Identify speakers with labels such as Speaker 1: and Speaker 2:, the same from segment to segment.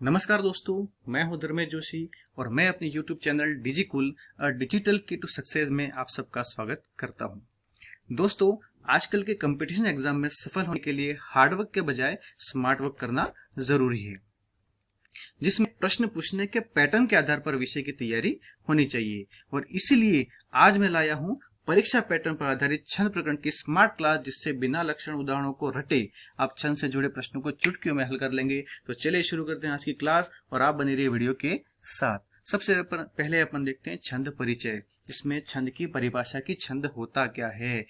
Speaker 1: नमस्कार दोस्तों, मैं हूं धर्मेश जोशी और मैं अपने YouTube चैनल डिजिकुल डिजिटल की टू सक्सेस में आप सबका स्वागत करता हूं। दोस्तों, आजकल के कंपटीशन एग्जाम में सफल होने के लिए हार्डवर्क के बजाय स्मार्ट वर्क करना जरूरी है, जिसमें प्रश्न पूछने के पैटर्न के आधार पर विषय की तैयारी होनी चाहिए। और इसीलिए आज मैं लाया हूं परीक्षा पैटर्न पर आधारित छंद प्रकरण की स्मार्ट क्लास, जिससे बिना लक्षण उदाहरणों को रटे आप छंद से जुड़े प्रश्नों को चुटकियों में हल कर लेंगे। तो चलिए शुरू करते हैं आज की क्लास और आप बने रहिए वीडियो के साथ। सबसे पहले अपन देखते हैं छंद परिचय, जिसमें छंद की परिभाषा की छंद होता क्या है।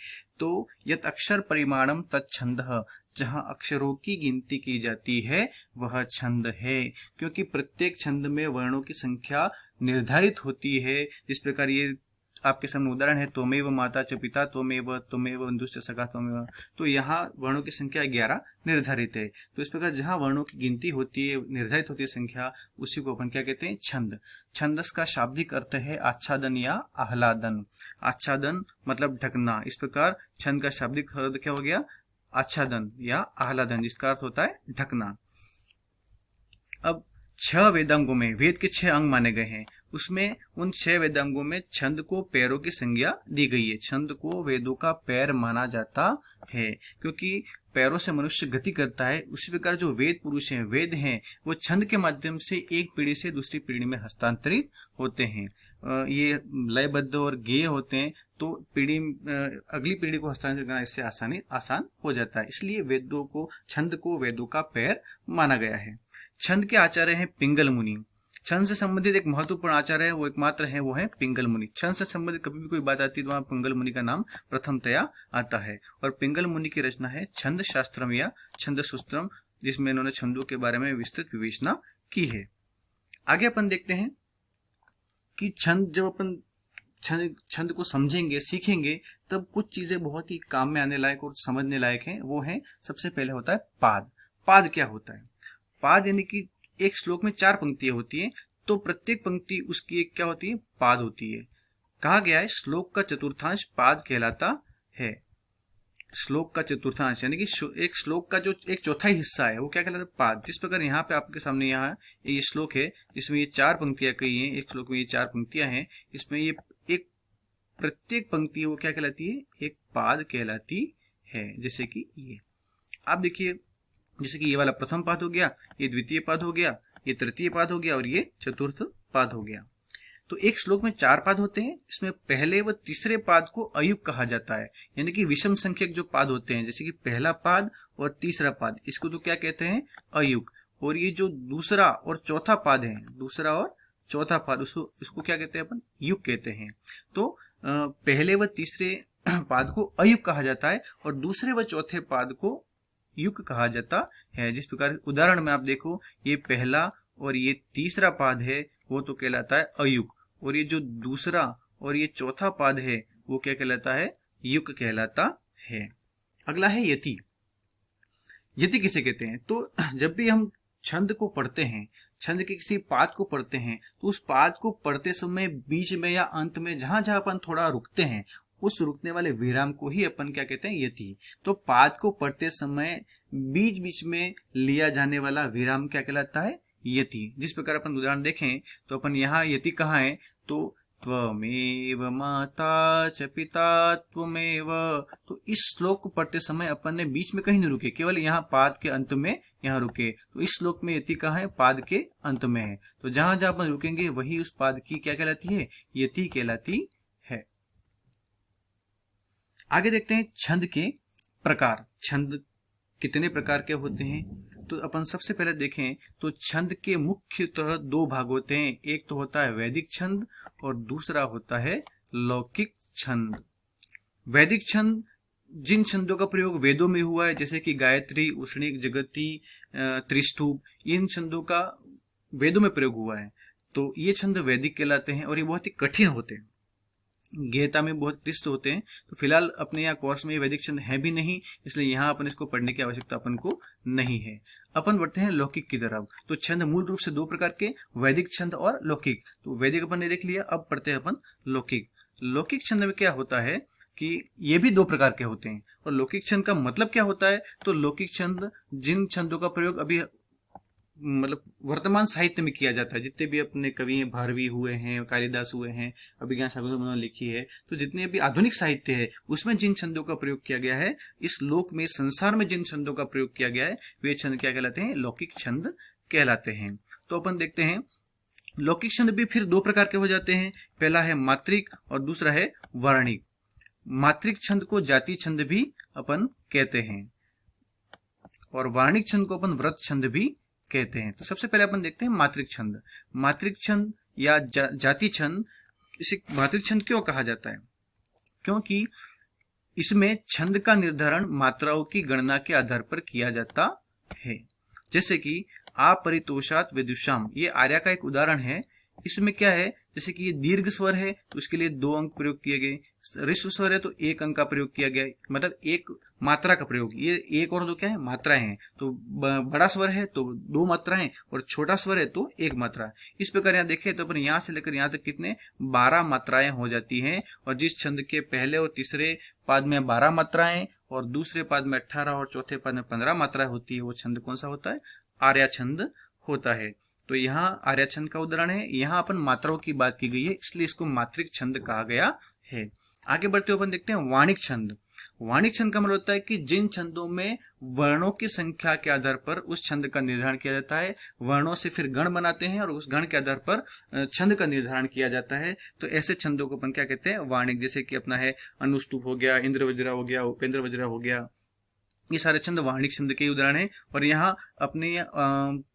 Speaker 1: तो यत अक्षर परिमाणम तत्छंदः, जहां अक्षरों की गिनती की जाती है वह छंद है, क्योंकि प्रत्येक छंद में वर्णों की संख्या निर्धारित होती है। जिस प्रकार ये आपके सामने उदाहरण है, त्वमेव माता च पिता त्वमेव त्वमेव बंधुश्च सखा त्वमेव, तो यहाँ वर्णों की संख्या 11 निर्धारित है। तो इस प्रकार जहां वर्णों की गिनती होती है, निर्धारित होती है संख्या, उसी को अपन क्या कहते हैं, छंद। छंदस का शाब्दिक अर्थ है आच्छादन या आह्लादन। आच्छादन मतलब ढकना। इस प्रकार छंद का शाब्दिक अर्थ क्या हो गया, आच्छादन या आह्लादन, जिसका अर्थ होता है ढकना। अब 6 वेदांगों में वेद के 6 अंग माने गए हैं, उसमें उन 6 वेदांगों में छंद को पैरों की संज्ञा दी गई है। छंद को वेदों का पैर माना जाता है, क्योंकि पैरों से मनुष्य गति करता है। उसी प्रकार जो वेद पुरुष हैं, वेद हैं, वो छंद के माध्यम से एक पीढ़ी से दूसरी पीढ़ी में हस्तांतरित होते हैं। ये लयबद्ध और गेय होते हैं, तो अगली पीढ़ी को हस्तांतरित करना इससे आसान हो जाता है। इसलिए छंद को वेदों का पैर माना गया है। छंद के आचार्य हैं पिंगल मुनि। छंद से संबंधित एक महत्वपूर्ण आचार्य है, वो एकमात्र है, वो है पिंगल मुनि। छंद से संबंधित कभी भी कोई बात आती है तो वहां पिंगल मुनि का नाम प्रथमतया आता है। और पिंगल मुनि की रचना है छंद शास्त्रम या छंद सूत्रम, जिसमें इन्होंने छंदों के बारे में विस्तृत विवेचना की है। आगे अपन देखते हैं कि जब अपन छंद को समझेंगे, सीखेंगे, तब कुछ चीजें बहुत ही काम में आने लायक और समझने लायक हैं। वो है, सबसे पहले होता है पाद। पाद क्या होता है? पाद यानी कि एक श्लोक में 4 पंक्तियां होती हैं, तो प्रत्येक पंक्ति उसकी एक क्या होती है, पाद होती है। कहा गया है श्लोक का चतुर्थांश पाद कहलाता है। श्लोक का चतुर्थांश यानी कि एक श्लोक का जो एक चौथाई हिस्सा है वो क्या कहलाता है, पाद। जिस प्रकार यहाँ पे आपके सामने यहाँ ये श्लोक है, इसमें ये 4 पंक्तियां कही हैं। एक श्लोक में ये 4 पंक्तियां हैं, इसमें ये एक प्रत्येक पंक्ति वो क्या कहलाती है, एक पाद कहलाती है। जैसे कि ये आप देखिए, जैसे कि ये वाला प्रथम पाद हो गया, ये द्वितीय पाद हो गया, ये तृतीय पाद हो गया और ये चतुर्थ पाद हो गया। तो एक श्लोक में 4 पाद होते हैं। इसमें पहले व तीसरे पाद को अयुग कहा जाता है, यानी कि विषम संख्यक जो पाद होते हैं, जैसे कि पहला पाद और तीसरा पाद, इसको तो क्या कहते हैं, अयुग। और ये जो दूसरा और चौथा पाद है, दूसरा और चौथा पाद, उसको क्या कहते हैं अपन, युग कहते हैं। तो पहले व तीसरे पाद को अयुग कहा जाता है और दूसरे व चौथे पाद को युग कहा जाता है। जिस प्रकार उदाहरण में आप देखो, ये पहला और ये तीसरा पाद है वो तो कहलाता है अयुग, और ये जो दूसरा और ये चौथा पाद है वो क्या कहलाता है, युग कहलाता है। अगला है यति। यति किसे कहते हैं? तो जब भी हम छंद को पढ़ते हैं, छंद के किसी पाद को पढ़ते हैं, तो उस पाद को पढ़ते समय बीच में या अंत में जहां जहां अपन थोड़ा रुकते हैं, उस रुकने वाले विराम को ही अपन क्या कहते हैं, यति। तो पाद को पढ़ते समय बीच बीच में लिया जाने वाला विराम क्या कहलाता है, यति। जिस प्रकार अपन उदाहरण देखें तो अपन यहाँ यति कहाँ है, तो त्वमेव माता च पिता त्वमेव। तो इस श्लोक को पढ़ते समय अपन ने बीच में कहीं नहीं रुके, केवल यहाँ पाद के अंत में यहाँ रुके। तो इस श्लोक में यति कहाँ है, पाद के अंत में है। तो जहां जहां अपन रुकेंगे वही उस पाद की क्या कहलाती है, यति कहलाती है। आगे देखते हैं छंद के प्रकार। छंद कितने प्रकार के होते हैं? तो अपन सबसे पहले देखें तो छंद के मुख्यतः 2 भाग होते हैं। एक तो होता है वैदिक छंद और दूसरा होता है लौकिक छंद। वैदिक छंद जिन छंदों का प्रयोग वेदों में हुआ है, जैसे कि गायत्री, उष्णिक, जगती, त्रिष्टुप, इन छंदों का वेदों में प्रयोग हुआ है, तो ये छंद वैदिक कहलाते हैं और ये बहुत ही कठिन होते हैं, गीता में बहुत क्लिष्ट होते हैं। तो फिलहाल अपने यहाँ कोर्स में वैदिक छंद है भी नहीं, इसलिए यहाँ अपन इसको पढ़ने की आवश्यकता अपन को नहीं है। अपन बढ़ते हैं लौकिक की तरफ। तो छंद मूल रूप से 2 प्रकार के, वैदिक छंद और लौकिक। तो वैदिक अपन ने देख लिया, अब पढ़ते हैं अपन लौकिक। लौकिक छंद में क्या होता है कि ये भी 2 प्रकार के होते हैं। और लौकिक छंद का मतलब क्या होता है? तो लौकिक छंद जिन छंदों का प्रयोग अभी मतलब वर्तमान साहित्य में किया जाता है। जितने भी अपने कवि हैं, भारवी हुए हैं, कालिदास हुए हैं, अभिज्ञान सागर उन्होंने लिखी है, तो जितने भी आधुनिक साहित्य है उसमें जिन छंदों का प्रयोग किया गया है, इस लोक में, संसार में जिन छंदों का प्रयोग किया गया है, वे छंद क्या कहलाते हैं? लौकिक छंद कहलाते हैं। तो अपन देखते हैं लौकिक छंद भी फिर दो प्रकार के हो जाते हैं। पहला है मात्रिक और दूसरा है वर्णिक। मात्रिक छंद को जाति छंद भी अपन कहते हैं और वार्णिक छंद को अपन व्रत छंद भी कहते हैं। तो सबसे पहले अपन देखते हैं मात्रिक छंद। मात्रिक छंद या जाति छंद, इसे मात्रिक छंद क्यों कहा जाता है? क्योंकि इसमें छंद का निर्धारण मात्राओं की गणना के आधार पर किया जाता है। जैसे कि अपरितोषात विदुषाम, ये आर्या का एक उदाहरण है। इसमें क्या है, जैसे कि ये दीर्घ स्वर है तो उसके लिए 2 अंक प्रयोग किए गए, ह्रस्व स्वर है तो 1 अंक का प्रयोग किया गया, मतलब एक मात्रा का प्रयोग। ये एक और दो क्या है? मात्राएं हैं। तो बड़ा स्वर है तो 2 मात्राएं और छोटा स्वर है तो 1 मात्रा। इस प्रकार यहाँ देखें तो अपन यहाँ से लेकर यहाँ तक कितने 12 मात्राएं हो जाती हैं। और जिस छंद के पहले और तीसरे पाद में 12 मात्राएं और दूसरे पाद में 18 और चौथे पाद में 15 मात्राएं होती है, वो छंद कौन सा होता है? आर्या छंद होता है। तो यहाँ आर्या छंद का उदाहरण है। यहाँ अपन मात्राओं की बात की गई है, इसलिए इसको मात्रिक छंद कहा गया है। आगे बढ़ते हुए अपन देखते हैं वाणिक छंद। वाणिक छंद का मतलब होता है कि जिन छंदों में वर्णों की संख्या के आधार पर उस छंद का निर्धारण किया जाता है। वर्णों से फिर गण बनाते हैं और उस गण के आधार पर छंद का निर्धारण किया जाता है। तो ऐसे छंदों को अपन क्या कहते हैं? वाणिक। जैसे कि अपना है अनुष्टुप हो गया, इंद्र वज्रा हो गया, उपेंद्र वज्रा हो गया, ये सारे छंद वाणिक छंद के उदाहरण है। और यहाँ अपने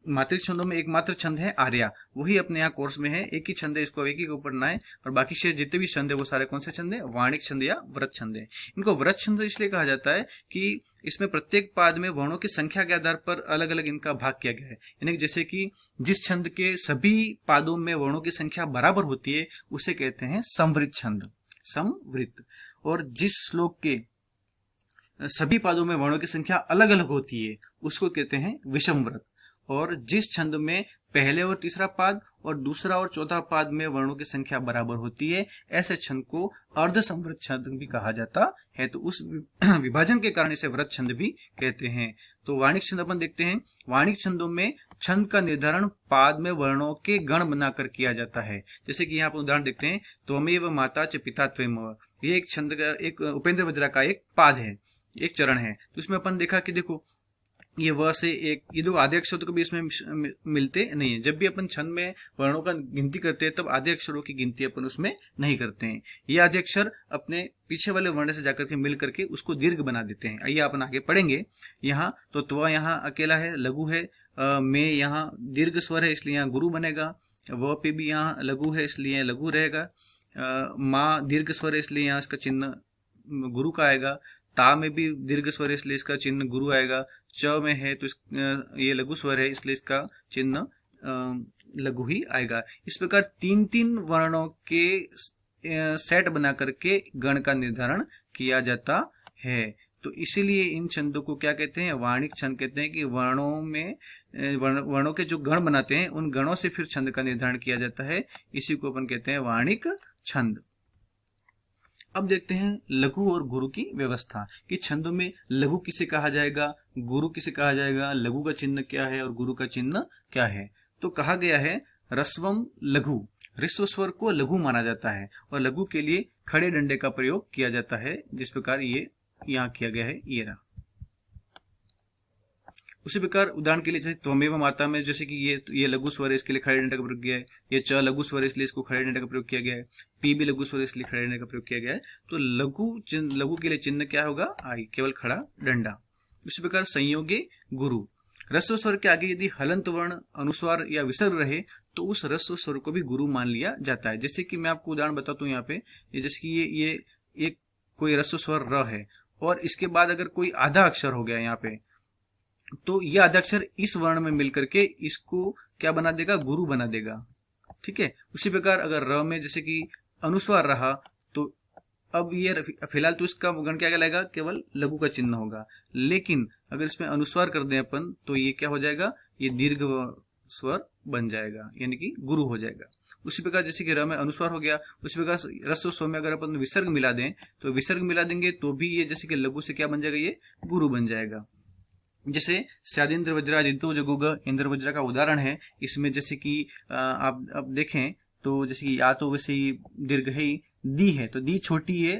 Speaker 1: मात्रिक छंदों में एकमात्र छंद है आर्या, वही अपने यहाँ कोर्स में है। एक ही छंद है, इसको एक ही को पढ़ना है। और बाकी शेष जितने भी छंद है वो सारे कौन से छंद है? वाणिक छंद या व्रत छंद है। इनको व्रत छंद इसलिए कहा जाता है कि इसमें प्रत्येक पाद में वर्णों की संख्या के आधार पर अलग अलग इनका भाग किया गया है। यानी जैसे कि जिस छंद के सभी पादों में वर्णों की संख्या बराबर होती है उसे कहते हैं समवृत छंद, समवृत। और जिस श्लोक के सभी पादों में वर्णों की संख्या अलग अलग होती है उसको कहते हैं विषम व्रत। और जिस छंद में पहले और तीसरा पाद और दूसरा और चौथा पाद में वर्णों की संख्या बराबर होती है, ऐसे छंद को अर्ध संवृत छंद भी कहा जाता है। तो उस विभाजन के कारण इसे व्रत छंद भी कहते हैं। तो वाणिक छंद अपन देखते हैं। वाणिक छंदों में छंद का निर्धारण पाद में वर्णों के गण बनाकर किया जाता है। जैसे कि यहाँ पर उदाहरण देखते हैं, त्वमेव माता च पिता त्वमेव, ये एक छंद का, एक उपेंद्र वज्रा का एक पाद है, एक चरण है। तो इसमें अपन देखा कि देखो ये व से एक, ये दो आधे अक्षर तो कभी इसमें मिलते नहीं है। जब भी अपन छंद में वर्णों का गिनती करते हैं तब आधे अक्षरों की गिनती अपन उसमें नहीं करते हैं। ये आधे अक्षर अपने पीछे वाले वर्ण से जाकर के मिल करके उसको दीर्घ बना देते हैं। आइए अपन आगे पढ़ेंगे। यहाँ तो त्व यहाँ अकेला है, लघु है। में यहाँ दीर्घ स्वर है इसलिए यहाँ गुरु बनेगा। व पे भी यहाँ लघु है इसलिए लघु रहेगा। माँ दीर्घ स्वर है इसलिए यहाँ इसका चिन्ह गुरु का आएगा। ता में भी दीर्घ स्वर है इसलिए इसका चिन्ह गुरु आएगा। च में है तो ये लघु स्वर है इसलिए इसका चिन्ह लघु ही आएगा। इस प्रकार 3-3 वर्णों के सेट बना करके गण का निर्धारण किया जाता है। तो इसीलिए इन छंदों को क्या कहते हैं? वाणिक छंद कहते हैं कि वर्णों में वर्णों के जो गण बनाते हैं उन गणों से फिर छंद का निर्धारण किया जाता है। इसी को अपन कहते हैं वाणिक छंद। अब देखते हैं लघु और गुरु की व्यवस्था कि छंदों में लघु किसे कहा जाएगा, गुरु किसे कहा जाएगा, लघु का चिन्ह क्या है और गुरु का चिन्ह क्या है। तो कहा गया है ह्रस्वम लघु, ह्रस्व स्वर को लघु माना जाता है और लघु के लिए खड़े डंडे का प्रयोग किया जाता है, जिस प्रकार ये यहाँ किया गया है, ये रहा। उसी प्रकार उदाहरण के लिए जैसे त्वमेव माता में जैसे कि ये लघु स्वर है इसके लिए खड़े डंडे का प्रयोग किया है। ये च लघु स्वर है इसलिए इसको खड़े डंडे का प्रयोग किया गया है। पी भी लघु स्वर है इसलिए खड़े डंडे का प्रयोग किया गया है। तो लघु के लिए चिन्ह क्या होगा? आई, केवल खड़ा डंडा। उसी प्रकार संयोगे गुरु, ह्रस्व स्वर के आगे यदि हलंत वर्ण, अनुस्वार या विसर्ग रहे तो उस ह्रस्व स्वर को भी गुरु मान लिया जाता है। जैसे कि मैं आपको उदाहरण बताता हूँ यहाँ पे, जैसे कि ये एक कोई ह्रस्व स्वर र है और इसके बाद अगर कोई आधा अक्षर हो गया यहाँ पे, तो ये आधा अक्षर इस वर्ण में मिलकर के इसको क्या बना देगा? गुरु बना देगा। ठीक है। उसी प्रकार अगर र में जैसे कि अनुस्वार रहा तो अब ये फिलहाल तो इसका गण क्या कहलाएगा? केवल लघु का चिन्ह होगा। लेकिन अगर इसमें अनुस्वार कर दें अपन तो ये क्या हो जाएगा? ये दीर्घ स्वर बन जाएगा, यानी कि गुरु हो जाएगा। उसी प्रकार जैसे कि र में अनुस्वार हो गया, उसी प्रकार ह्रस्व स्वर में अगर अपन विसर्ग मिला दें तो विसर्ग मिला देंगे तो भी ये जैसे कि लघु से क्या बन जाएगा? ये गुरु बन जाएगा। जैसे स्यादिंद्र वज्रा दिंतो जगुग इंद्र वज्रा का उदाहरण है। इसमें जैसे कि आप अब देखें तो जैसे कि या तो वैसे ही दीर्घ ही दी है, तो दी छोटी है,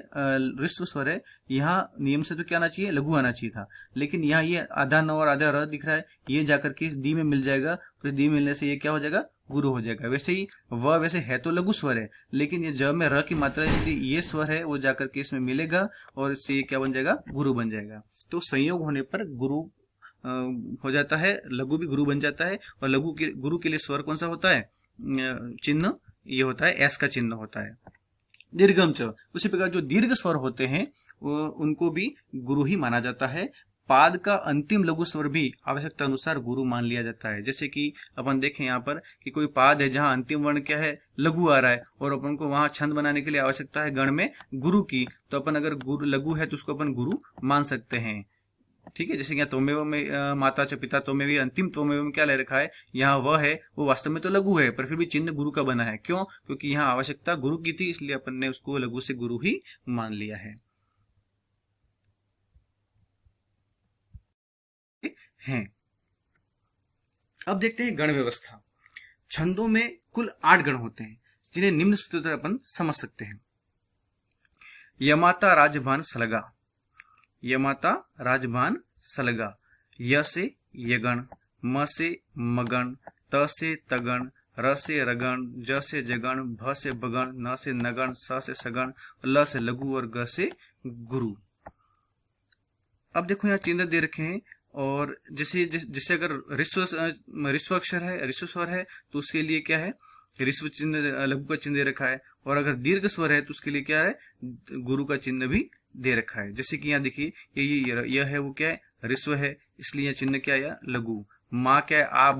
Speaker 1: ऋस्व स्वर है, यहाँ नियम से तो क्या आना चाहिए, लघु आना चाहिए था, लेकिन यहाँ ये आधा न और आधा र दिख रहा है, ये जाकर के इस दी में मिल जाएगा, तो दी मिलने से ये क्या हो जाएगा, गुरु हो जाएगा। वैसे ही वैसे है तो लघु स्वर है, लेकिन ये ज में र की मात्रा, इसलिए ये स्वर है वो जाकर के इसमें मिलेगा और इससे ये क्या बन जाएगा, गुरु बन जाएगा। तो संयोग होने पर गुरु हो जाता है, लघु भी गुरु बन जाता है। और लघु के गुरु के लिए स्वर कौन सा होता है, चिन्ह ये होता है, एस का चिन्ह होता है। दीर्घम च, उसी प्रकार जो दीर्घ स्वर होते हैं उनको भी गुरु ही माना जाता है। पाद का अंतिम लघु स्वर भी आवश्यकता अनुसार गुरु मान लिया जाता है। जैसे कि अपन देखें यहाँ पर कि कोई पाद है जहां अंतिम वर्ण क्या है, लघु आ रहा है, और अपन को वहां छंद बनाने के लिए आवश्यकता है गण में गुरु की, तो अपन अगर गुरु लघु है तो उसको अपन गुरु मान सकते हैं। ठीक है, जैसे यहाँ त्वमेव में माता च पिता त्वमेव, अंतिम त्वमेव में क्या ले रखा है, यहाँ वह है, वो वास्तव में तो लघु है पर फिर भी चिन्ह गुरु का बना है। क्यों, क्योंकि यहाँ आवश्यकता गुरु की थी, इसलिए अपन ने उसको लघु से गुरु ही मान लिया है। अब देखते हैं गण व्यवस्था। छंदों में कुल 8 गण होते हैं, जिन्हें निम्न सूत्र अपन समझ सकते हैं। यमाता राजभान सलगा, यमाता राजभान सलगा, य से यगण, म से मगण, त से तगण, र से रगण, ज से जगण, भ से बगण, न से नगण, स से सगण, ल से लघु और ग से गुरु। अब देखो यहाँ चिन्ह दे रखे हैं, और जैसे अगर ऋस्व अक्षर है, ऋस्व स्वर है, तो उसके लिए क्या है, ऋस्व चिन्ह लघु का चिन्ह दे रखा है। और अगर दीर्घ स्वर है तो उसके लिए क्या है, गुरु का चिन्ह भी दे रखा है। जैसे कि यहाँ देखिए यह है, वो क्या है, ऋस्व है, इसलिए यह चिन्ह क्या है, लघु। माँ क्या है, आ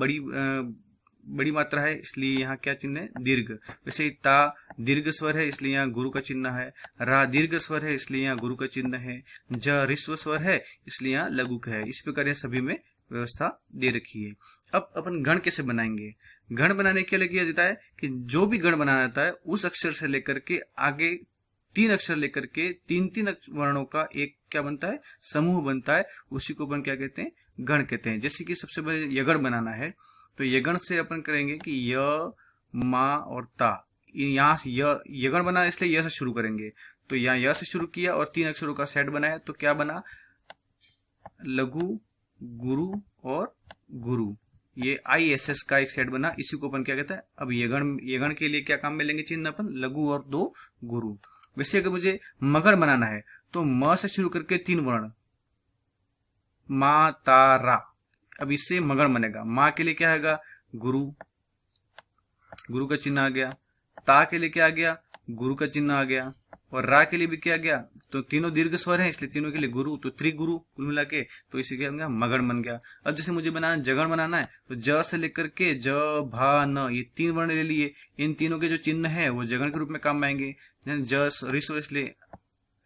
Speaker 1: बड़ी मात्रा है, इसलिए यहाँ क्या चिन्ह है, दीर्घ। वैसे ही ता दीर्घ स्वर है, इसलिए यहाँ गुरु का चिन्ह है। रा दीर्घ स्वर है, इसलिए यहाँ गुरु का चिन्ह है। ज ऋस्व स्वर है, इसलिए यहाँ लघु का है। इस प्रकार यह सभी में व्यवस्था दे रखी है। अब अपन गण कैसे बनाएंगे। गण बनाने के लिए किया जाता है कि जो भी गण बनाना जाता है उस अक्षर से लेकर के आगे 3 अक्षर लेकर के 3-3 वर्णों का एक क्या बनता है, समूह बनता है। उसी को अपन क्या कहते हैं, गण कहते हैं। जैसे कि सबसे पहले यगण बनाना है, तो यगण से अपन करेंगे कि य, मा और ता। यहाँ से यगण बना, इसलिए य से शुरू करेंगे, तो यहाँ य से शुरू किया और 3 अक्षरों का सेट बनाया, तो क्या बना, लघु, गुरु और गुरु। ये ISS का एक सेट बना। इसी को अपन क्या कहते हैं, अब यगण के लिए क्या काम में लेंगे चिन्ह अपन, लघु और 2 गुरु। वैसे अगर मुझे मगण बनाना है तो म से शुरू करके 3 वर्ण, मा ता रा, अब इससे मगण बनेगा। माँ के लिए क्या आएगा, गुरु, गुरु का चिन्ह आ गया। ता के लिए क्या आ गया, गुरु का चिन्ह आ गया। और रा के लिए भी क्या आ गया, तो तीनों दीर्घ स्वर हैं, इसलिए तीनों के लिए गुरु, तो त्रिगुरु कुल मिला के, तो इसे क्या बन मगण बन गया। अब जैसे मुझे बनाना जगण बनाना है, तो ज से लेकर के ज, भा, न, ये 3 वर्ण ले लिए। इन तीनों के जो चिन्ह है वो जगण के रूप में काम में आएंगे। ज ऋस्व इसलिए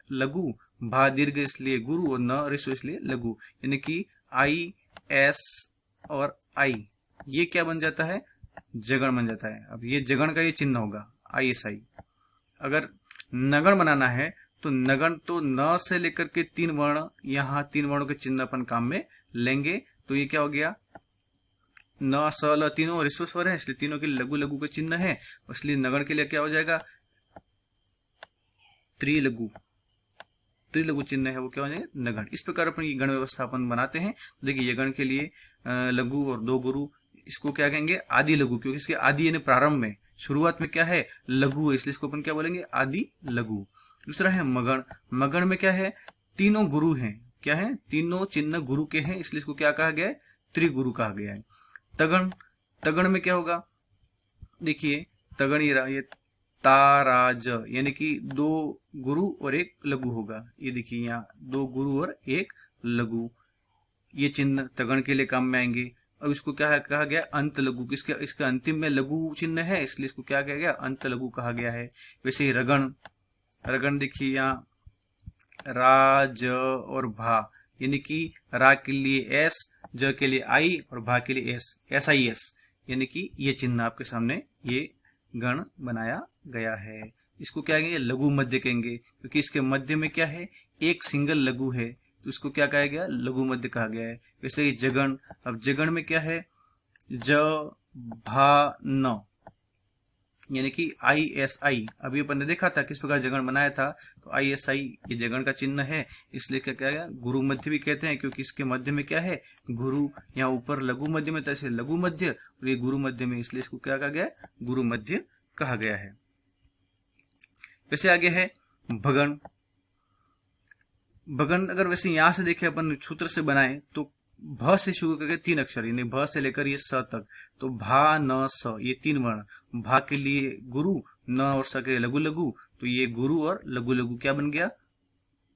Speaker 1: लघु, भा दीर्घ इसलिए गुरु, और न ऋस्व इसलिए लघु, यानी कि IS और I ये क्या बन जाता है, जगण बन जाता है। अब ये जगण का ये चिन्ह होगा ISI। अगर नगण बनाना है तो नगण तो न से लेकर के 3 वर्ण, यहाँ 3 वर्णों के चिन्ह अपन काम में लेंगे। तो ये क्या हो गया, न स ल तीनों ऋस्व स्वर है, इसलिए तीनों के लघु लघु के चिन्ह है, इसलिए नगण के लिए क्या हो जाएगा, त्रिलघु चिन्ह है, वो क्या हो जाएगा, नगण। इस प्रकार अपन ये गण व्यवस्था अपन बनाते हैं। देखिए ये गण के लिए लघु और 2 गुरु, इसको क्या कहेंगे, आदि लघु, क्योंकि इसके आदि यानी प्रारंभ में, शुरुआत में क्या है, लघु है, इसलिए इसको अपन क्या बोलेंगे, आदि लघु। दूसरा है मगण। मगण में क्या है, तीनों गुरु हैं, क्या है, तीनों चिन्ह गुरु के हैं, इसलिए इसको क्या कहा गया है, त्रिगुरु कहा गया है। तगण, तगण में क्या होगा, देखिए तगण ये ताराज, यानी कि 2 गुरु और 1 लघु होगा। ये देखिए यहाँ 2 गुरु और 1 लघु, ये चिन्ह तगण के लिए काम में आएंगे। अब इसको क्या कहा गया, अंत लघु, इसके अंतिम में लघु चिन्ह है, इसलिए इसको क्या कहा गया, अंत लघु कहा गया है। वैसे ही रगण, रगण देखिए यहाँ रा, ज और भा, यानी कि रा के लिए S, ज के लिए I और भा के लिए S, SIS, यानी कि ये चिन्ह आपके सामने ये गण बनाया गया है। इसको क्या कहेंगे, लघु मध्य कहेंगे, क्योंकि इसके मध्य में क्या है, एक सिंगल लघु है, तो इसको क्या कहा गया, लघु मध्य कहा गया है। वैसे ही जगण, अब जगण में क्या है, ज भा न, यानी कि ISI। अभी अपन ने देखा था किस प्रकार जगण बनाया था, तो ISI ये जगण का चिन्ह है, इसलिए क्या क्या गया, गुरु मध्य भी कहते हैं, क्योंकि इसके मध्य में क्या है, गुरु। यहाँ ऊपर लघु मध्य में, तैसे लघु मध्य, और ये गुरु मध्य में, इसलिए इसको क्या कहा गया, गुरु मध्य कहा गया है। वैसे आगे है भगण। भगण अगर वैसे यहां से देखें अपन सूत्र से बनाए तो भ से शुरू करके 3 अक्षर, यानी भ से लेकर ये स तक, तो भा न स, ये 3 वर्ण। भा के लिए गुरु, न और स के लिए लघु लघु, तो ये गुरु और लघु लघु क्या बन गया,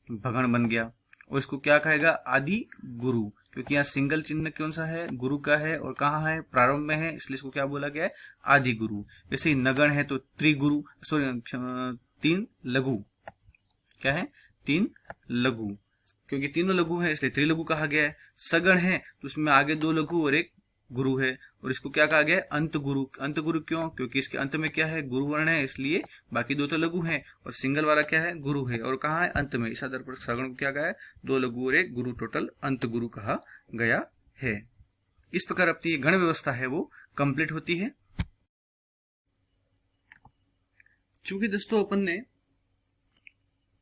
Speaker 1: भगण बन गया। और इसको क्या कहेगा, आदि गुरु, क्योंकि यहाँ सिंगल चिन्ह कौन सा है, गुरु का है, और कहाँ है, प्रारंभ में है, इसलिए इसको क्या बोला गया है, आदि गुरु। वैसे ही नगण है तो त्रिगुरु, सॉरी 3 लघु, क्या है, 3 लघु, क्योंकि तीनों लघु है इसलिए त्रिलघु कहा गया है। सगण है तो उसमें आगे 2 लघु और 1 गुरु है, और इसको क्या कहा गया है, अंत गुरु। अंत गुरु क्यों, क्योंकि इसके अंत में क्या है, गुरु वर्ण है, इसलिए बाकी 2 तो लघु हैं, और सिंगल वाला क्या है, गुरु है, और कहाँ है, अंत में। इस आधार पर सगण को क्या कहा है, 2 लघु और 1 गुरु, टोटल अंत गुरु कहा गया है। इस प्रकार अपनी गण व्यवस्था है वो कंप्लीट होती है। चूंकि दोस्तों अपन ने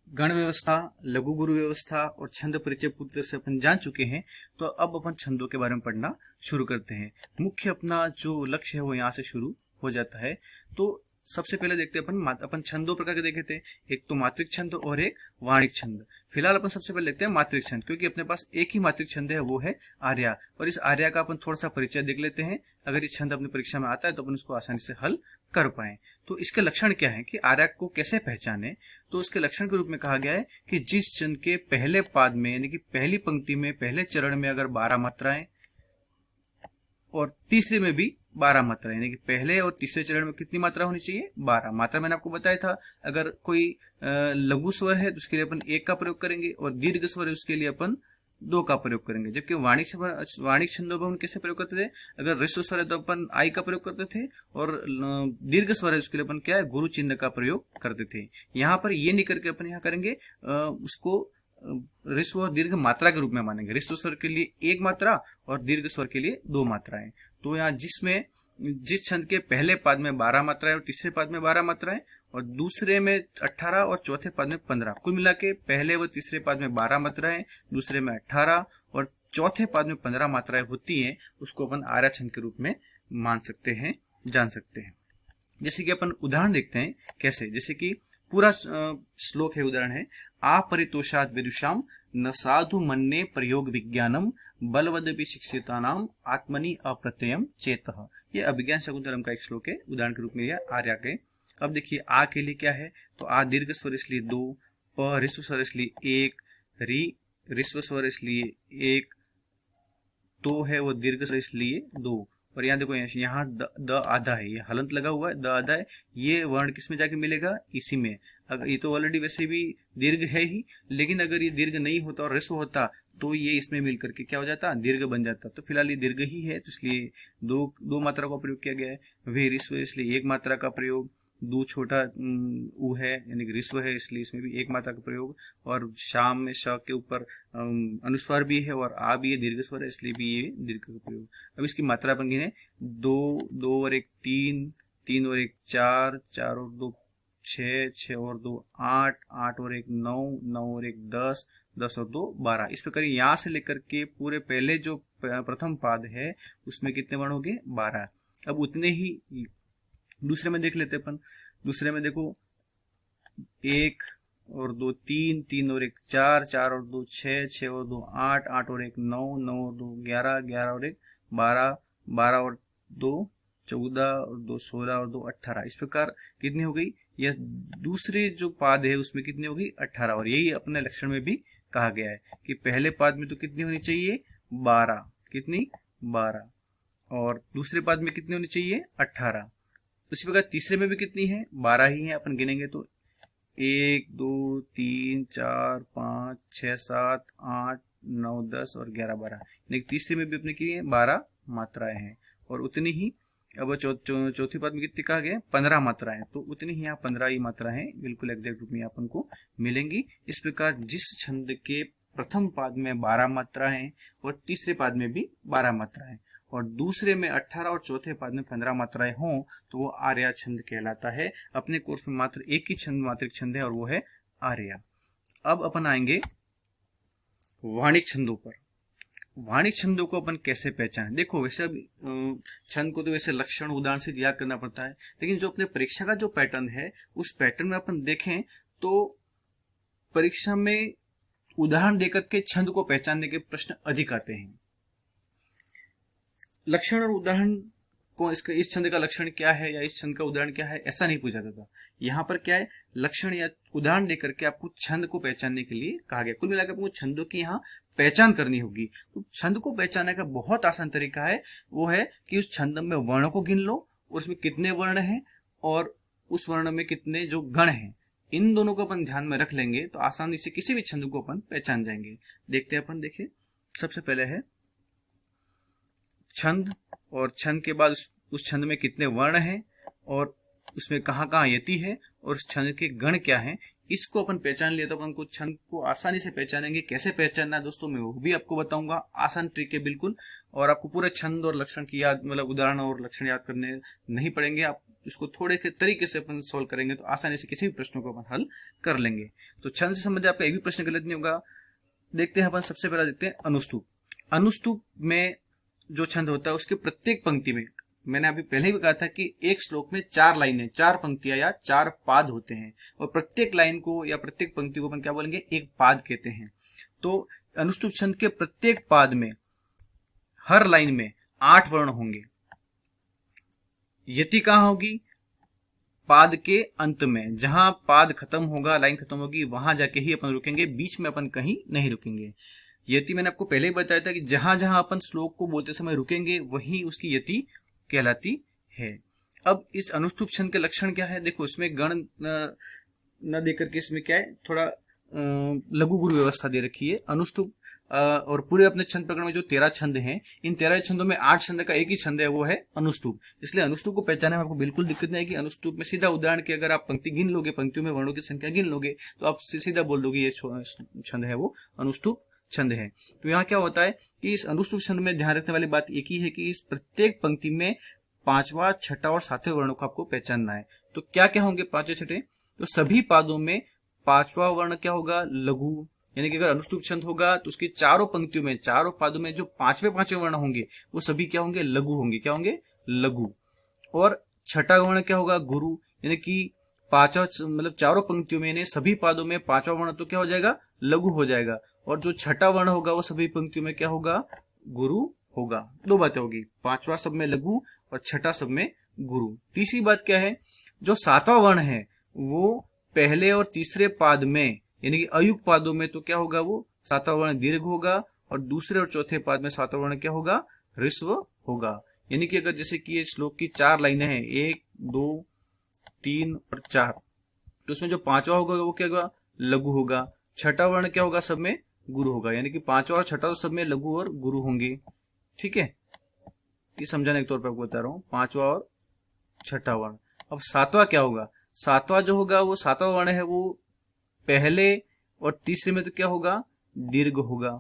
Speaker 1: गण व्यवस्था, लघु गुरु व्यवस्था और छंद परिचय पूरी तरह से अपन जान चुके हैं, तो अब अपन छंदों के बारे में पढ़ना शुरू करते हैं। मुख्य अपना जो लक्ष्य है वो यहाँ से शुरू हो जाता है। तो सबसे पहले देखते हैं अपन छंद 2 प्रकार के देखे थे, एक तो मात्रिक छंद और एक वाणिक छंद। फिलहाल अपन सबसे पहले देखते हैं मात्रिक छंद, क्योंकि अपने पास एक ही मात्रिक छंद है, वो है आर्या। और इस आर्या का अपन थोड़ा सा परिचय देख लेते हैं, अगर ये छंद अपनी परीक्षा में आता है तो अपन उसको आसानी से हल कर पाए। तो इसके लक्षण क्या है कि आर्या को कैसे पहचाने, तो उसके लक्षण के रूप में कहा गया है कि जिस छंद के पहले पाद में, यानी कि पहली पंक्ति में, पहले चरण में अगर 12 मात्राएं और तीसरे में भी 12 मात्रा, यानी कि पहले और तीसरे चरण में कितनी मात्रा होनी चाहिए, 12 मात्रा। मैंने आपको बताया था अगर कोई लघु स्वर है तो उसके लिए अपन 1 का प्रयोग करेंगे, और दीर्घ स्वर है उसके लिए अपन 2 का प्रयोग करेंगे। जबकि वाणिक छंदों में कैसे प्रयोग करते थे, अगर ह्रस्व स्वर है तो अपन आई का प्रयोग करते थे, और दीर्घ स्वर है उसके लिए अपन क्या है, गुरु चिन्ह का प्रयोग करते थे। यहाँ पर ये नहीं करके अपन यहाँ करेंगे उसको ह्रस्व और दीर्घ मात्रा के रूप में मानेंगे। ह्रस्व स्वर के लिए 1 मात्रा और दीर्घ स्वर के लिए 2 मात्राएं। तो यहाँ जिस छंद के पहले पाद में 12 मात्राएं और तीसरे पाद में 12 मात्राएं और दूसरे में 18 और चौथे पाद में 15, कुल मिला के पहले व तीसरे पाद में 12 मात्राएं, दूसरे में 18 और चौथे पाद में 15 मात्राएं होती हैं, उसको अपन आर्या छंद के रूप में मान सकते हैं, जान सकते हैं। जैसे कि अपन उदाहरण देखते हैं कैसे, जैसे कि पूरा श्लोक है, उदाहरण है, अपरितोषाद विदुषाम न साधु मन्ने प्रयोग विज्ञानम बलवदपि शिक्षितानाम आत्मनि अप्रत्ययम चेतः। ये अभिज्ञान शकुंतलम का एक श्लोक है, उदाहरण के रूप में यह आर्या के। अब देखिए आ के लिए क्या है, तो आ दीर्घ स्वर इसलिए 2, प ह्रस्व स्वर इसलिए 1, री ह्रस्व स्वर इसलिए 1, तो है वो दीर्घ स्वर इसलिए 2। और यहाँ देखो यहाँ द आधा है, ये हलंत लगा हुआ है, द आधा है, ये वर्ण किस में जाके मिलेगा, इसी में। अगर ये तो ऑलरेडी वैसे भी दीर्घ है ही, लेकिन अगर ये दीर्घ नहीं होता और ह्रस्व होता तो ये इसमें मिल करके क्या हो जाता, दीर्घ बन जाता। तो फिलहाल ये दीर्घ ही है, तो इसलिए दो मात्रा का प्रयोग किया गया है। वे ह्रस्व इसलिए 1 मात्रा का प्रयोग, दू छोटा ऊ है यानी कि ह्रस्व है, इसलिए इसमें भी 1 मात्रा का प्रयोग। और शाम में श के ऊपर अनुस्वार भी है और आ भी है, दीर्घ स्वर है, इसलिए भी ये दीर्घ का प्रयोग। अब इसकी मात्रा बन गई है 2 और 1 3, 3 और 1 4, 4 और 2 6, 6 और 2 8, 8 और 1 9, 9 और 1 10, 10 और 2 12। इस प्रकार यहाँ से लेकर के पूरे पहले जो प्रथम पाद है उसमें कितने वर्ण हो गए, 12। अब उतने ही दूसरे में देख लेते अपन। दूसरे में देखो 1 और 2 3, 3 और 1 4, 4 और 2 6, 6 और 2 8, 8 और 1 9, 9 और 2 11, 11 और 1 12, 12 और 2 14 और 2 16 और 2 18। इस प्रकार कितनी हो गई, यह दूसरे जो पाद है उसमें कितनी हो गई, 18। और यही अपने लक्षण में भी कहा गया है कि पहले पाद में तो कितनी होनी चाहिए, 12, कितनी 12, और दूसरे पाद में कितनी होनी चाहिए, 18। उसी प्रकार तीसरे में भी कितनी है, 12 ही है। अपन गिनेंगे तो 1 2 3 4 5 6 7 8 9 10 और 11 12, यानी तीसरे में भी अपने की 12 मात्राएं हैं। और उतनी ही अब चौथी पाद में कितनी कहा गया, 15 मात्राएं, तो उतनी ही यहाँ 15 ही मात्राएं बिल्कुल एग्जैक्ट रूप में अपन को मिलेंगी। इस प्रकार जिस छंद के प्रथम पाद में 12 मात्राएं और तीसरे पाद में भी 12 मात्राएं और दूसरे में 18 और चौथे पाद में 15 मात्राएं हों तो वो आर्या छंद कहलाता है। अपने कोर्स में मात्र एक ही छंद मात्रिक छंद है और वो है आर्या। अब अपन आएंगे वाणिक छंदों पर। वाणिक छंदों को अपन कैसे पहचानें? देखो वैसे अब छंद को तो वैसे लक्षण उदाहरण से याद करना पड़ता है, लेकिन जो अपने परीक्षा का जो पैटर्न है उस पैटर्न में अपन देखें तो परीक्षा में उदाहरण देकर के छंद को पहचानने के प्रश्न अधिक आते हैं। लक्षण और उदाहरण को इस छंद का लक्षण क्या है या इस छंद का उदाहरण क्या है ऐसा नहीं पूछा जाता। यहाँ पर क्या है, लक्षण या उदाहरण देकर के आपको छंद को पहचानने के लिए कहा गया। कुल मिलाकर आपको छंदों की यहाँ पहचान करनी होगी। तो छंद को पहचानने का बहुत आसान तरीका है, वो है कि उस छंद में वर्णों को गिन लो और उसमें कितने वर्ण हैं और उस वर्ण में कितने जो गण हैं, इन दोनों को अपन ध्यान में रख लेंगे तो आसानी से किसी भी छंद को अपन पहचान जाएंगे। देखते हैं अपन, देखिए सबसे पहले है छंद और छंद के बाद उस छंद में कितने वर्ण हैं और उसमें कहाँ कहाँ यति है और उस छंद के गण क्या हैं, इसको अपन पहचान लिया तो अपन को छंद को आसानी से पहचानेंगे। कैसे पहचानना है दोस्तों मैं वो भी आपको बताऊंगा, आसान ट्रिक है बिल्कुल। और आपको पूरे छंद और लक्षण की याद मतलब उदाहरण और लक्षण याद करने नहीं पड़ेंगे, आप इसको थोड़े के तरीके से अपन सोल्व करेंगे तो आसानी से किसी भी प्रश्नों को अपन हल कर लेंगे। तो छंद से संबंधित आपका एक भी प्रश्न गलत नहीं होगा। देखते हैं अपन, सबसे पहला देखते हैं अनुष्टुप। अनुष्टुप में जो छंद होता है उसके प्रत्येक पंक्ति में, मैंने अभी पहले भी कहा था कि एक श्लोक में 4 लाइनें, 4 पंक्तियां या 4 पाद होते हैं और प्रत्येक लाइन को या प्रत्येक पंक्ति को अपन क्या बोलेंगे, एक पाद कहते हैं। तो अनुष्टुप छंद के प्रत्येक पाद में हर लाइन में 8 वर्ण होंगे। यति कहां होगी? पाद के अंत में, जहां पाद खत्म होगा, लाइन खत्म होगी, वहां जाके ही अपन रुकेंगे, बीच में अपन कहीं नहीं रुकेंगे। यति मैंने आपको पहले ही बताया था कि जहां जहां अपन श्लोक को बोलते समय रुकेंगे वही उसकी यति कहलाती है। अब इस अनुष्टुप छंद के लक्षण क्या है? देखो इसमें गण न देकर के इसमें क्या है, थोड़ा लघु गुरु व्यवस्था दे रखी है। अनुष्टुप और पूरे अपने छंद प्रकरण में जो 13 छंद हैं, इन 13 छंदों में 8 छंद का एक ही छंद है, वो है अनुष्टुप। इसलिए अनुष्टुप को पहचानने में आपको बिल्कुल दिक्कत नहीं है कि अनुष्टुप में सीधा उदाहरण के अगर आप पंक्ति गिन लोगे, पंक्तियों में वर्णों की संख्या गिन लोगे तो आप सीधा बोल दोगे ये छंद है वो अनुष्टुप छंद है। तो यहाँ क्या होता है कि इस अनुष्टुप छंद में ध्यान रखने वाली बात एक ही है कि इस प्रत्येक पंक्ति में 5वां, 6ठा और 7वें वर्णों को आपको पहचानना है। तो क्या क्या होंगे 5वें, 6ठे? तो सभी पादों में 5वां वर्ण क्या होगा? लघु। यानी कि अगर अनुष्टुप छंद होगा तो उसकी चारों पंक्तियों में, चारों पादों में जो 5वें वर्ण होंगे वो सभी क्या होंगे? लघु होंगे। क्या होंगे? लघु। और 6ठा वर्ण क्या होगा? गुरु। यानी कि 5वां मतलब चारों पंक्तियों में सभी पादों में 5वां वर्ण तो क्या हो जाएगा? लघु हो जाएगा। और जो 6ठा वर्ण होगा वो सभी पंक्तियों में क्या होगा? गुरु होगा। 2 बातें होगी, 5वां सब में लघु और 6ठा सब में गुरु। तीसरी बात क्या है, जो 7वां वर्ण है वो पहले और तीसरे पाद में यानी कि अयुक्त पादों में तो क्या होगा? वो 7वां वर्ण दीर्घ होगा और दूसरे और चौथे पाद में 7वां वर्ण क्या होगा? ह्रस्व होगा। यानी कि अगर जैसे कि ये श्लोक की 4 लाइनें हैं, 1, 2, 3 और 4, तो उसमें जो 5वां होगा वो क्या होगा? लघु होगा। 6ठा वर्ण क्या होगा? सब में गुरु होगा। यानी कि 5वां और 6ठा तो सब में लघु और गुरु होंगे। ठीक है, ये समझाने के तौर पर आपको बता रहा हूं, 5वां और 6ठा वर्ण। अब 7वां क्या होगा? 7वां जो होगा वो 7वां वर्ण है वो पहले और तीसरे में तो क्या होगा? दीर्घ होगा।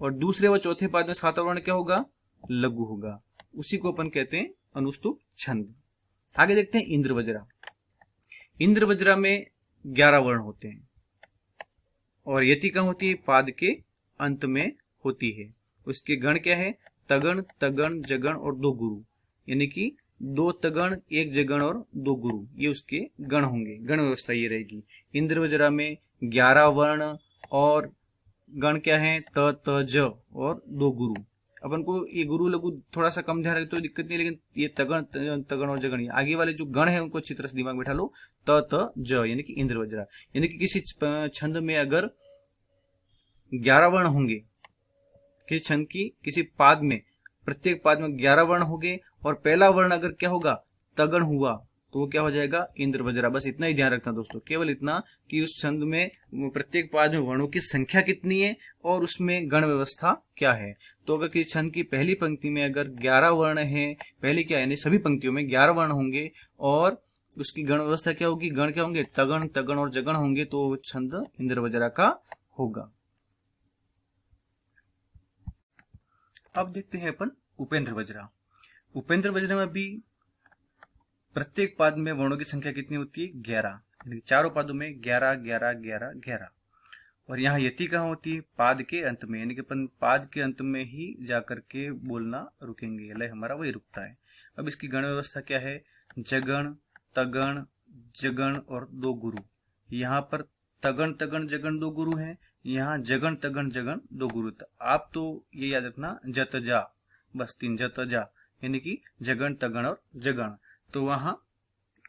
Speaker 1: और दूसरे व चौथे पाद में 7वां वर्ण क्या होगा? लघु होगा। उसी को अपन कहते हैं अनुष्टुप छंद। आगे देखते हैं इंद्रवज्रा। इंद्रवज्रा में 11 वर्ण होते हैं और यति कहाँ होती है? पाद के अंत में होती है। उसके गण क्या है? तगण, तगण, जगण और 2 गुरु। यानी कि 2 तगण, 1 जगण और 2 गुरु, ये उसके गण होंगे। गण व्यवस्था ये रहेगी। इंद्रवज्रा में 11 वर्ण और गण क्या है? त, त, ज और 2 गुरु। अपन को ये गुरु लघु थोड़ा सा कम ध्यान रखे तो दिक्कत नहीं, लेकिन ये तगण और जगण, आगे वाले जो गण है उनको अच्छी तरह से दिमाग बैठा लो। त, त, ज यानी कि इंद्रवज्रा। यानी कि किसी छंद में अगर 11 वर्ण होंगे, किसी छंद की किसी पाद में, प्रत्येक पाद में 11 वर्ण होंगे और पहला वर्ण अगर क्या होगा? तगण हुआ तो वो क्या हो जाएगा? इंद्रवज्रा। बस इतना ही ध्यान रखना दोस्तों, केवल इतना कि उस छंद में प्रत्येक पाद में वर्णों की संख्या कितनी है और उसमें गण व्यवस्था क्या है। तो अगर किसी छंद की पहली पंक्ति में अगर 11 वर्ण है, पहली क्या यानी सभी पंक्तियों में 11 वर्ण होंगे और उसकी गण व्यवस्था क्या होगी? गण क्या होंगे? तगण, तगण और जगण होंगे, तो छंद इंद्रवज्रा का होगा। अब देखते हैं अपन उपेंद्र वज्रा। उपेंद्र वज्रा में भी प्रत्येक पाद में वर्णों की संख्या कितनी होती है? 11, यानी चारों पादों में 11 11 11 11। और यहाँ यति कहाँ होती है? पाद के अंत में, यानी कि अपन पाद के अंत में ही जाकर के बोलना रुकेंगे, लय हमारा वही रुकता है। अब इसकी गण व्यवस्था क्या है? जगण, तगण, जगण और दो गुरु। यहाँ पर तगण तगण जगण दो गुरु हैं, यहाँ जगण तगण जगण दो गुरु। आप तो ये याद रखना जत जा, बस 3 जत जा, यानी कि जगण तगण और जगण। तो वहां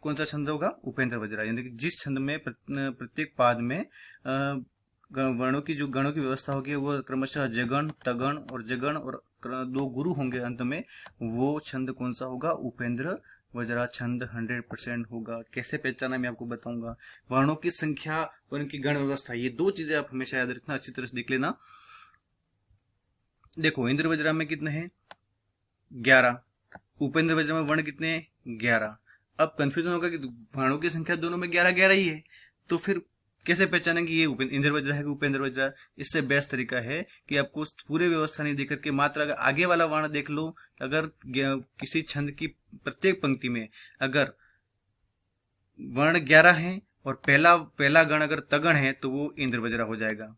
Speaker 1: कौन सा छंद होगा? उपेंद्र वज्रा। यानी कि जिस छंद में प्रत्येक पाद में वर्णों की जो गणों की व्यवस्था होगी वो क्रमशः जगण, तगण और जगण और दो गुरु होंगे अंत में, वो छंद कौन सा होगा? उपेंद्र वज्रा छंद 100% होगा। कैसे पहचाना मैं आपको बताऊंगा। वर्णों की संख्या और इनकी गण व्यवस्था, ये दो चीजें आप हमेशा याद रखना, अच्छी तरह से देख लेना। देखो इंद्र वज्रा में कितने हैं? 11। उपेंद्र वज्रा में वर्ण कितने हैं? 11। अब कंफ्यूजन होगा कि वर्णों की संख्या दोनों में 11 11 ही है, तो फिर कैसे पहचानेंगे ये इंद्र वज्रा है कि उपेंद्र वज्रा? इससे बेस्ट तरीका है कि आपको पूरे व्यवस्था नहीं देकर के मात्र अगर आगे वाला वर्ण देख लो। अगर किसी छंद की प्रत्येक पंक्ति में अगर वर्ण 11 है और पहला गण अगर तगण है तो वो इंद्र वज्रा हो जाएगा।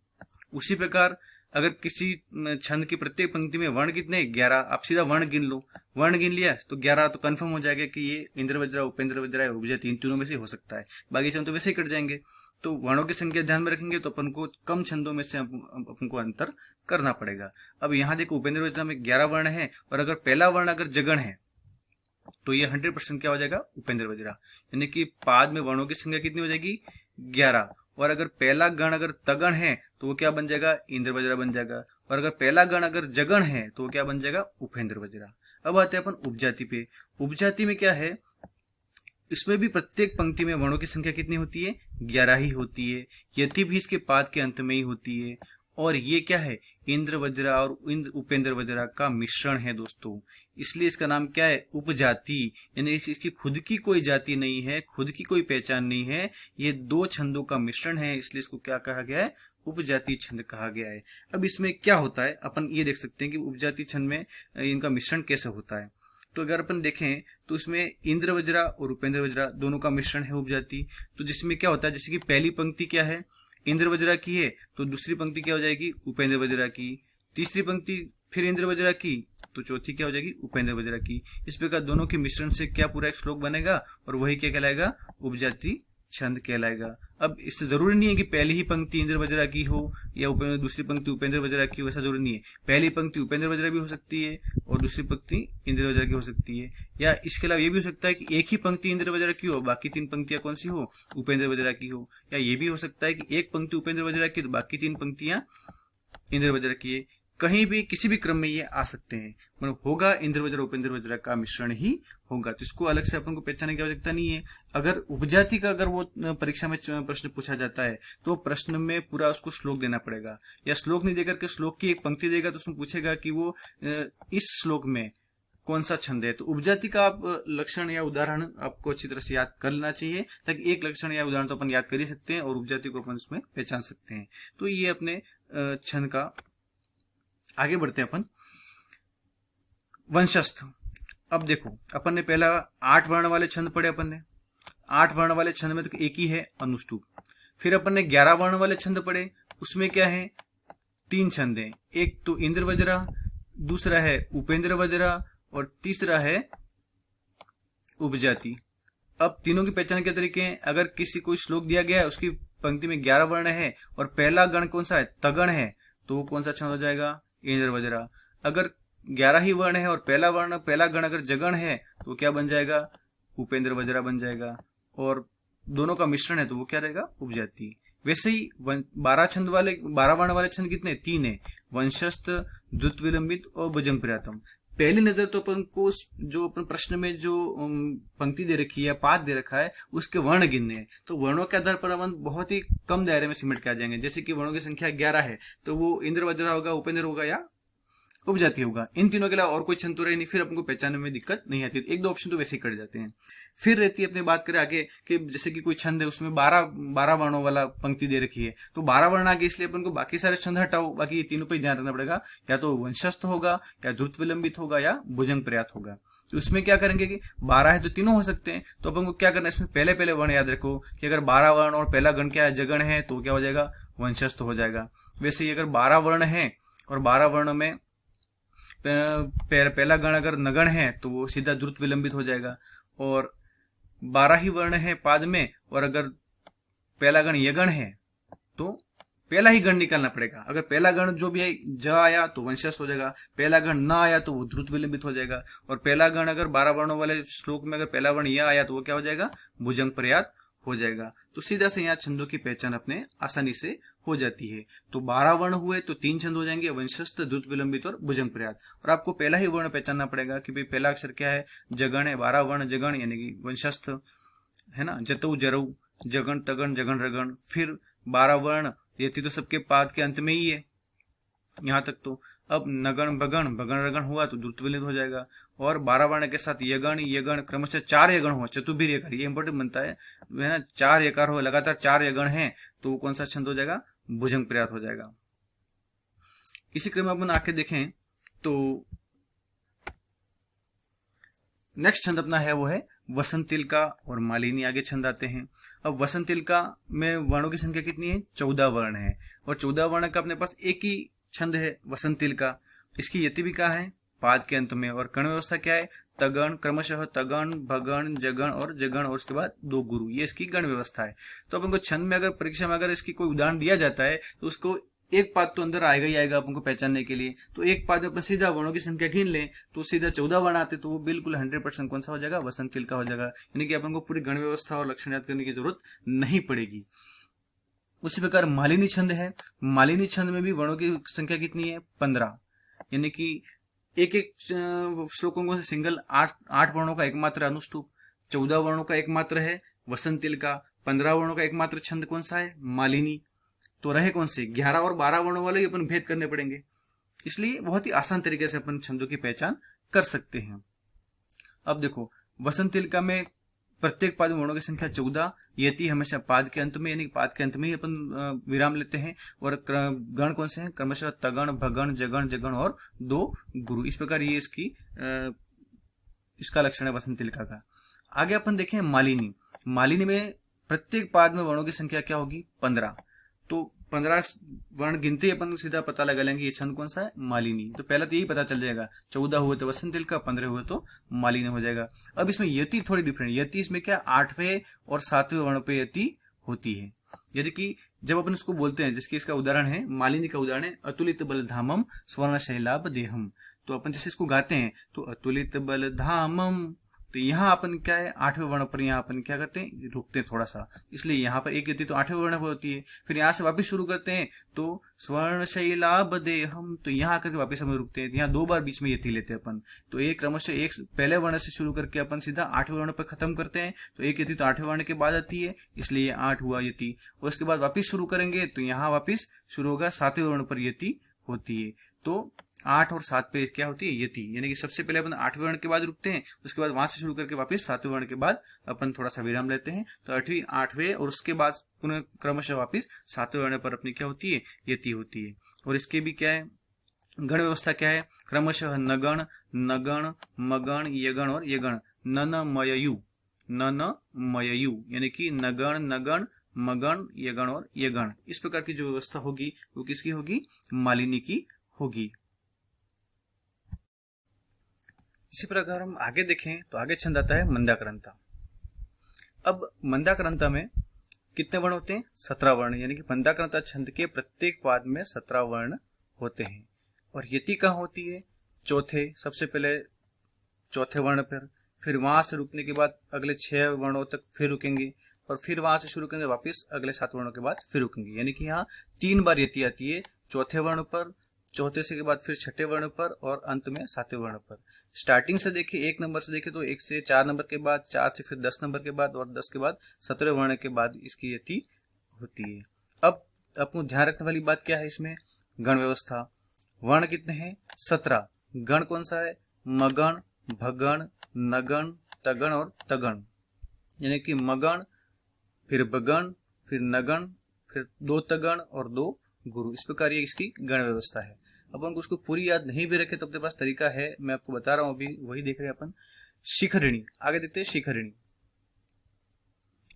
Speaker 1: उसी प्रकार अगर किसी छंद की प्रत्येक पंक्ति में वर्ण कितने? 11। आप सीधा वर्ण गिन लो, वर्ण गिन लिया तो 11, तो कंफर्म हो जाएगा कि ये इंद्र वज्रा, उपेंद्र वज्रा है, उपजा तीनों में से हो सकता है। बाकी छंद तो वैसे ही कट जाएंगे। तो वर्णों की संख्या ध्यान में रखेंगे तो अपन को कम छंदों में से अपन को अंतर करना पड़ेगा। अब यहाँ देखो उपेंद्र वज्रा में 11 वर्ण है और अगर पहला वर्ण अगर जगण है तो ये 100% क्या हो जाएगा? उपेंद्र वज्रा। यानी कि पाद में वर्णों की संख्या कितनी हो जाएगी? 11। और अगर पहला गण अगर तगण है तो वो क्या बन जाएगा? इंद्र वज्रा बन जाएगा। और अगर पहला गण अगर जगण है तो वो क्या बन जाएगा? उपेंद्र वज्रा। अब आते हैं अपन उपजाति पे। उपजाति में क्या है? इसमें भी प्रत्येक पंक्ति में वर्णों की संख्या कितनी होती है? 11 ही होती है। यति भी इसके पाद के अंत में ही होती है। और ये क्या है? इंद्र वज्रा और उपेंद्र वज्रा का मिश्रण है दोस्तों, इसलिए इसका नाम क्या है? उपजाति। यानी इसकी खुद की कोई जाति नहीं है, खुद की कोई पहचान नहीं है, ये दो छंदों का मिश्रण है, इसलिए इसको क्या कहा गया है? उपजाति छंद कहा गया है। अब इसमें क्या होता है, अपन ये देख सकते हैं कि उपजाति छंद में इनका मिश्रण कैसे होता है। तो अगर अपन देखें तो इसमें इंद्र वज्रा और उपेंद्र वज्रा दोनों का मिश्रण है उपजाति। तो जिसमें क्या होता है, जैसे कि पहली पंक्ति क्या है? इंद्र वज्रा की है, तो दूसरी पंक्ति क्या हो जाएगी? उपेंद्र वज्रा की। तीसरी पंक्ति फिर इंद्र वज्रा की, तो चौथी क्या हो जाएगी? उपेंद्र वज्रा की। इस प्रकार दोनों के मिश्रण से क्या पूरा एक श्लोक बनेगा और वही क्या कहलाएगा? उपजाति छंद कहलाएगा। अब इससे जरूरी नहीं है कि पहली ही पंक्ति इंद्र वज्रा की हो या दूसरी पंक्ति उपेंद्र वज्रा की हो, ऐसा जरूरी नहीं है। पहली पंक्ति उपेंद्र वज्रा भी हो सकती है और दूसरी पंक्ति इंद्र वज्रा की हो सकती है। या इसके अलावा ये भी हो सकता है कि एक ही पंक्ति इंद्र वज्रा की हो, बाकी 3 पंक्तियां कौन सी हो? उपेंद्र वज्रा की हो। या ये भी हो सकता है कि एक पंक्ति उपेंद्र वज्रा की तो बाकी 3 पंक्तियां इंद्र वज्रा की है। कहीं भी किसी भी क्रम में ये आ सकते हैं, मतलब होगा इंद्र वज्रा उपेंद्र वज्रा का मिश्रण ही होगा। तो इसको अलग से अपन को पहचानने की आवश्यकता नहीं है। अगर उपजाति का अगर वो परीक्षा में प्रश्न पूछा जाता है तो प्रश्न में पूरा उसको श्लोक देना पड़ेगा, या श्लोक नहीं देकर के श्लोक की एक पंक्ति देगा तो उसमें पूछेगा कि वो इस श्लोक में कौन सा छंद है। तो उपजाति का आप लक्षण या उदाहरण आपको अच्छी तरह से याद कर लेना चाहिए, ताकि एक लक्षण या उदाहरण तो अपन याद कर ही सकते हैं और उपजाति को अपन उसमें पहचान सकते हैं। तो ये अपने छंद का। आगे बढ़ते हैं अपन वंशस्थ। अब देखो अपन ने पहला 8 वर्ण वाले छंद पढ़े। अपन ने 8 वर्ण वाले छंद में तो एक ही है अनुष्टुप। फिर अपन ने 11 वर्ण वाले छंद पढ़े, उसमें क्या है? 3 छंद हैं। एक तो इंद्र वज्रा, दूसरा है उपेंद्र वज्रा और तीसरा है उपजाति। अब तीनों की पहचान के तरीके हैं। अगर किसी कोई श्लोक दिया गया है, उसकी पंक्ति में 11 वर्ण है और पहला गण कौन सा है? तगण है, तो वो कौन सा छंद हो जाएगा? इंद्र वज्रा। अगर 11 ही वर्ण है और पहला गण अगर जगण है तो क्या बन जाएगा? उपेंद्र वज्रा बन जाएगा। और दोनों का मिश्रण है तो वो क्या रहेगा? उपजाति। वैसे ही 12 वर्ण वाले छंद कितने? 3 है, वंशस्थ, द्रुत विलंबित और भुजंग प्रियातम। पहली नजर तो अपन को जो अपन प्रश्न में जो पंक्ति दे रखी है, पाद दे रखा है, उसके वर्ण गिनने हैं। तो वर्णों के आधार पर अपन बहुत ही कम दायरे में सिमट के आ जाएंगे। जैसे कि वर्णों की संख्या 11 है तो वो इंद्र वज्रा होगा, उपेंद्र होगा या उपजाति होगा। इन तीनों के अलावा और कोई छंद तो रहे नहीं, फिर अपन को पहचानने में दिक्कत नहीं आती। एक दो ऑप्शन तो वैसे ही कट जाते हैं। फिर रहती है, अपनी बात करें आगे कि जैसे कि कोई छंद है उसमें 12 वर्णों वाला पंक्ति दे रखी है, तो 12 वर्ण आगे, इसलिए अपन को बाकी सारे छंद हटाओ, बाकी ये तीनों पे ध्यान रखना पड़ेगा, या तो वंशस्थ होगा, या द्रुत विलंबित होगा, या भुजंग पर्यात होगा। तो उसमें क्या करेंगे कि 12 है तो तीनों हो सकते हैं, तो अपन को क्या करना है, इसमें पहले पहले वर्ण याद रखो कि अगर 12 वर्ण और पहला गण क्या है, जगण है, तो क्या हो जाएगा, वंशस्थ हो जाएगा। वैसे ही अगर 12 वर्ण है और 12 वर्ण में पहला गण अगर नगण है तो वो सीधा द्रुत विलंबित हो जाएगा, और 12 ही वर्ण है पाद में, और अगर पहला गण यगण है तो पहला ही गण निकालना पड़ेगा। अगर पहला गण जो भी ज आया तो वंशस्थ हो जाएगा, पहला गण न आया तो वो द्रुत विलंबित हो जाएगा, और पहला गण अगर 12 वर्णों वाले श्लोक में अगर पहला वर्ण यह आया तो वो क्या हो जाएगा, भुजंग पर्यात हो जाएगा। तो सीधा से यहाँ छंदों की पहचान अपने आसानी से हो जाती है। तो 12 वर्ण हुए तो 3 छंद हो जाएंगे, वंशस्थ, द्रुत विलंबित और भुजंग पर्यात। और आपको पहला ही वर्ण पहचानना पड़ेगा कि भाई पहला अक्षर क्या है, जगण है, 12 वर्ण जगण यानी कि वंशस्थ है ना, जतऊ जरऊ जगण तगण जगण रगण, फिर 12 वर्ण यति तो सबके पाद के अंत में ही है यहां तक। तो अब नगण बगण बगण रगण हुआ तो द्रुत विलंबित हो जाएगा, और 12 वर्ण के साथ यगण यगण क्रमशः 4 यगण हो, चतुर्भीर यकार, ये इंपॉर्टेंट बनता है ना, 4 यकार हो, लगातार 4 यगण है तो वो कौन सा छंद हो जाएगा, भुजंग पर्यात हो जाएगा। इसी क्रम में अपन आके देखें तो नेक्स्ट छंद अपना है वो है वसंतिलका और मालिनी। आगे छंद आते हैं। अब वसंतिलका में वर्णों की संख्या कितनी है, 14 वर्ण है, और 14 वर्ण का अपने पास एक ही छंद है वसंतिलका। इसकी यति भी क्या है, पाद के अंत में, और कर्ण व्यवस्था क्या है, तगण, क्रमशः तगण भगण जगण और जगण, और उसके बाद 2 गुरु, ये इसकी गण व्यवस्था है। तो अपन को छंद में अगर परीक्षा में अगर इसकी कोई उदाहरण दिया जाता है तो उसको एक पाद तो अंदर आएगा ही आएगा अपन को पहचानने के लिए। तो एक पाद में अपन सीधा वर्णों की संख्या गिन लें तो सीधा 14 वर्ण आते, तो वो बिल्कुल 100% कौन सा हो जाएगा, वसंतिलका हो जाएगा। यानी कि अपन को पूरी गण व्यवस्था और लक्षण याद करने की जरूरत नहीं पड़ेगी। उसी प्रकार मालिनी छंद है। मालिनी छंद में भी वर्णों की संख्या कितनी है, 15, यानी कि एक एक श्लोकों से सिंगल 8 वर्णों का एकमात्र अनुष्टुप, 14 वर्णों का एकमात्र है वसंतिलका, 15 वर्णों का एकमात्र छंद कौन सा है, मालिनी। तो रहे कौन से, 11 और 12 वर्णों वाले ही अपन भेद करने पड़ेंगे, इसलिए बहुत ही आसान तरीके से अपन छंदों की पहचान कर सकते हैं। अब देखो वसंतिलका में प्रत्येक पाद में वर्णों की संख्या 14, यति हमेशा पाद के अंत में, यानी पाद के अंत में ही अपन विराम लेते हैं, और गण कौन से हैं, क्रमशः तगण भगण जगण जगण और 2 गुरु। इस प्रकार ये इसका लक्षण है वसंतिलका का। आगे अपन देखें मालिनी। मालिनी में प्रत्येक पाद में वर्णों की संख्या क्या होगी, 15। तो 15 वर्ण गिनते अपन सीधा पता लगा लेंगे ये छंद कौन सा है, मालिनी। तो पहला तो यही पता चल जाएगा, 14 हुए तो वसंतिलका, 15 हुए तो मालिनी हो जाएगा। अब इसमें यति थोड़ी डिफरेंट, यति इसमें क्या 8वें और 7वें वर्ण पे यति होती है। यदि कि जब अपन इसको बोलते हैं, जिसकी इसका उदाहरण है, मालिनी का उदाहरण है अतुलित बलधामम स्वर्ण शैलाभ देहम। तो अपन जैसे इसको गाते हैं तो अतुलित बलधामम, तो यहाँ अपन क्या है, 8वें वर्ण पर यहाँ अपन क्या करते हैं, रुकते हैं थोड़ा सा, इसलिए यहाँ पर एक यति तो 8वें वर्ण पर होती है। फिर यहाँ से वापस शुरू करते हैं तो स्वर्ण शैलाभ देहम, तो यहाँ आकर के वापस हम रुकते हैं, यहाँ 2 बार बीच में यति लेते हैं अपन। तो एक क्रमशः एक पहले वर्ण से शुरू करके अपन सीधा 8वें वर्ण पर खत्म करते हैं, तो एक यति तो 8वें वर्ण के बाद आती है, इसलिए 8 हुआ यति। उसके बाद वापिस शुरू करेंगे तो यहाँ वापिस शुरू होगा 7वें वर्ण पर यति होती है। तो 8 और 7 पे क्या होती है, यति, यानी कि सबसे पहले अपन 8वें वर्ण के बाद रुकते हैं, उसके बाद वहां से शुरू करके वापस 7वें वर्ण के बाद अपन थोड़ा सा विराम लेते हैं, तो 8वीं 8वें और उसके बाद पुनः क्रमशः वापस 7वें वर्ण पर अपनी क्या होती है, यति होती है। और इसके भी क्या है, गण व्यवस्था क्या है, क्रमशः नगण नगण मगण यगण और यगण, ननमययु ननमययु, यानी कि नगण नगण मगण यगण और यगण। इस प्रकार की जो व्यवस्था होगी वो किसकी होगी, मालिनी की होगी। इसी प्रकार हम आगे देखें तो आगे छंद आता है मंदाक्रांता। अब मंदाक्रांता में कितने वर्ण होते हैं, 17 वर्ण, यानी कि मंदाक्रांता छंद के प्रत्येक पाद में 17 वर्ण होते हैं। और यति कहाँ होती है, चौथे, सबसे पहले चौथे वर्ण पर, फिर वहां से रुकने के बाद अगले 6 वर्णों तक फिर रुकेंगे, और फिर वहां से शुरू करेंगे वापस अगले 7 वर्णों के बाद फिर रुकेंगे। यानी कि यहाँ 3 बार यति आती है, चौथे वर्ण पर, चौथे से के बाद फिर 6ठे वर्ण पर, और अंत में 7वें वर्ण पर। स्टार्टिंग से देखिए 1 नंबर से देखें तो 1 से 4 नंबर के बाद, 4 से फिर 10 नंबर के बाद, और 10 के बाद 17वें वर्ण के बाद इसकी यति होती है। अब आपको ध्यान रखने वाली बात क्या है इसमें, गण व्यवस्था। वर्ण कितने हैं? 17। गण कौन सा है? मगण, भगण, नगण, तगण और तगण, यानी कि मगण, फिर बगण, फिर नगण, फिर 2 तगण और 2 गुरु। इस प्रकार ये इसकी गण व्यवस्था है। अपन को उसको पूरी याद नहीं भी रखे तो अपने पास तरीका है, मैं आपको बता रहा हूं, अभी वही देख रहे हैं अपन। शिखरिणी, आगे देखते हैं शिखरिणी।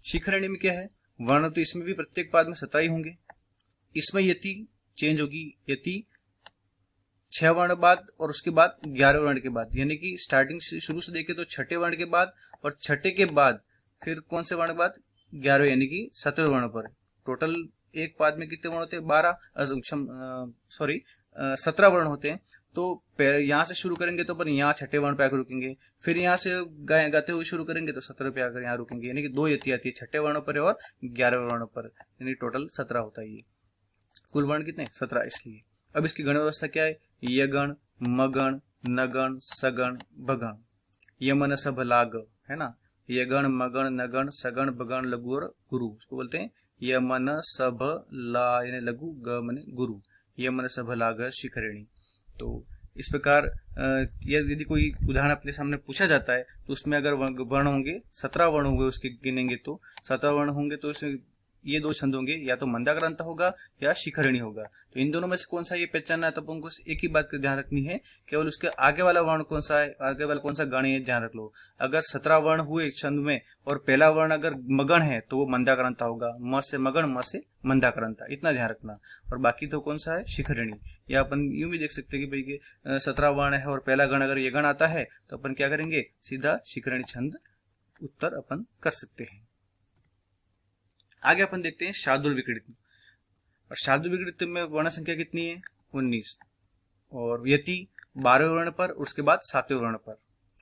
Speaker 1: शिखरिणी में क्या है? वर्ण तो इसमें भी प्रत्येक पाद में 17 ही होंगे। इसमें यति चेंज होगी, यति 6 वर्ण बाद और उसके बाद 11 वर्ण के बाद, यानी कि स्टार्टिंग से शुरू से देखें तो छठे वर्ण के बाद और छठे के बाद फिर कौन से वर्ण के बाद? 11, यानी कि 17 वर्ण पर। टोटल एक पाद में कितने वर्ण होते हैं? 17 वर्ण होते हैं। तो यहाँ से शुरू करेंगे तो अपन यहाँ छठे वर्ण पे आकर रुकेंगे, फिर यहाँ से गाते हुए शुरू करेंगे तो 17 पे आकर यहाँ रुकेंगे, यानी कि 2 यति आती है, छठे वर्ण पर और 11 वर्ण पर, यानी टोटल 17 होता है। ये कुल वर्ण कितने? 17। इसलिए अब इसकी गण व्यवस्था क्या है? यगण, मगण, नगण, सगण, भगण, यमन सब लाग, है ना। यगण, मगण, नगण, सगण, भगण, लघु और गुरु, उसको बोलते हैं यमन सभ ला, यानी लघु, ग माने गुरु, यमन सभ लाग शिखरिणी। तो इस प्रकार यदि कोई उदाहरण अपने सामने पूछा जाता है तो उसमें अगर वर्ण होंगे 17 वर्ण होंगे, उसके गिनेंगे तो 17 वर्ण होंगे, तो इसमें ये 2 छंद होंगे, या तो मंदाक्रांत होगा या शिखरिणी होगा। तो इन दोनों में से कौन सा ये पहचानना है, तो हमको एक ही बात का ध्यान रखनी है, केवल उसके आगे वाला वर्ण कौन सा है, आगे वाला कौन सा गण है, ध्यान रख लो। अगर 17 वर्ण हुए छंद में और पहला वर्ण अगर मगण है तो वो मंदाक्रांता होगा, म से मगण, म से मंदाक्रांता, इतना ध्यान रखना। और बाकी तो कौन सा है? शिखरिणी। या अपन यूं भी देख सकते हैं कि भाई 17 वर्ण है और पहला गण अगर ये गण आता है तो अपन क्या करेंगे? सीधा शिखरिणी छंद उत्तर अपन कर सकते हैं। आगे अपन देखते हैं शार्दूल विकृत। और शार्दूल विकृत में वर्ण संख्या कितनी है? 19, और यति 12वें वर्ण पर, उसके बाद 7वें वर्ण पर।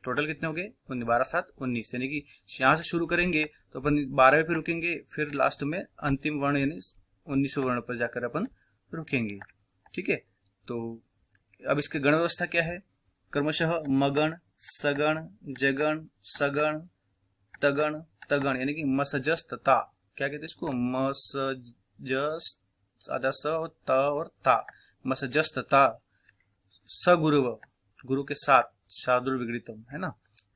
Speaker 1: टोटल कितने हो गए? 12, 7, 19, यानी कि यहां से शुरू करेंगे तो अपन 12वें पे रुकेंगे, फिर लास्ट में अंतिम वर्ण यानी 19वें वर्ण पर जाकर अपन रुकेंगे। ठीक है, तो अब इसकी गण व्यवस्था क्या है? क्रमशः मगण, सगण, जगण, सगण, तगण, तगण, यानी कि मसजस तथा, क्या कहते हैं इसको? मसजस, आधा स और त और ता, मसजस तथा, सगुरव, गुरु के साथ, शार्दूल विकृतम, है ना।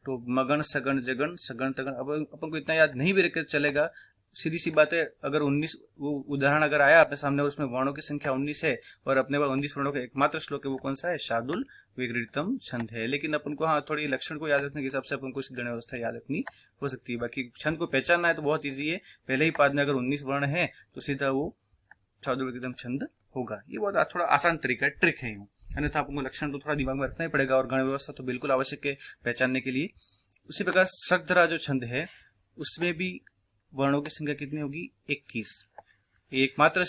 Speaker 1: तो मगण, सगण, जगण, सगण, तगण। अब अपन को इतना याद नहीं भी रखे चलेगा, सीधी सी बात है। अगर 19 वो उदाहरण अगर आया अपने सामने, उसमें वर्णों की संख्या 19 है और अपने पास 19 वर्णों का एकमात्र श्लोक है, वो कौन सा है? शार्दूल विकृतम छंद है। लेकिन अपन को थोड़ी लक्षण को याद रखने के हिसाब से अपन को इस गण व्यवस्था याद रखनी हो सकती है। बाकी छंद को पहचानना है तो बहुत ईजी है, पहले ही पाद में अगर 19 वर्ण है तो सीधा वो शार्दूल विकृतम छंद होगा। ये बहुत थोड़ा आसान तरीका है, ट्रिक है यूं, अन्यथा आपको लक्षण तो थोड़ा दिमाग में रखना ही पड़ेगा, और गण व्यवस्था तो बिल्कुल आवश्यक है पहचानने के लिए। उसी प्रकार सृगधरा जो छंद है उसमें भी वर्णों की संख्या कितनी होगी? 21। एकमात्र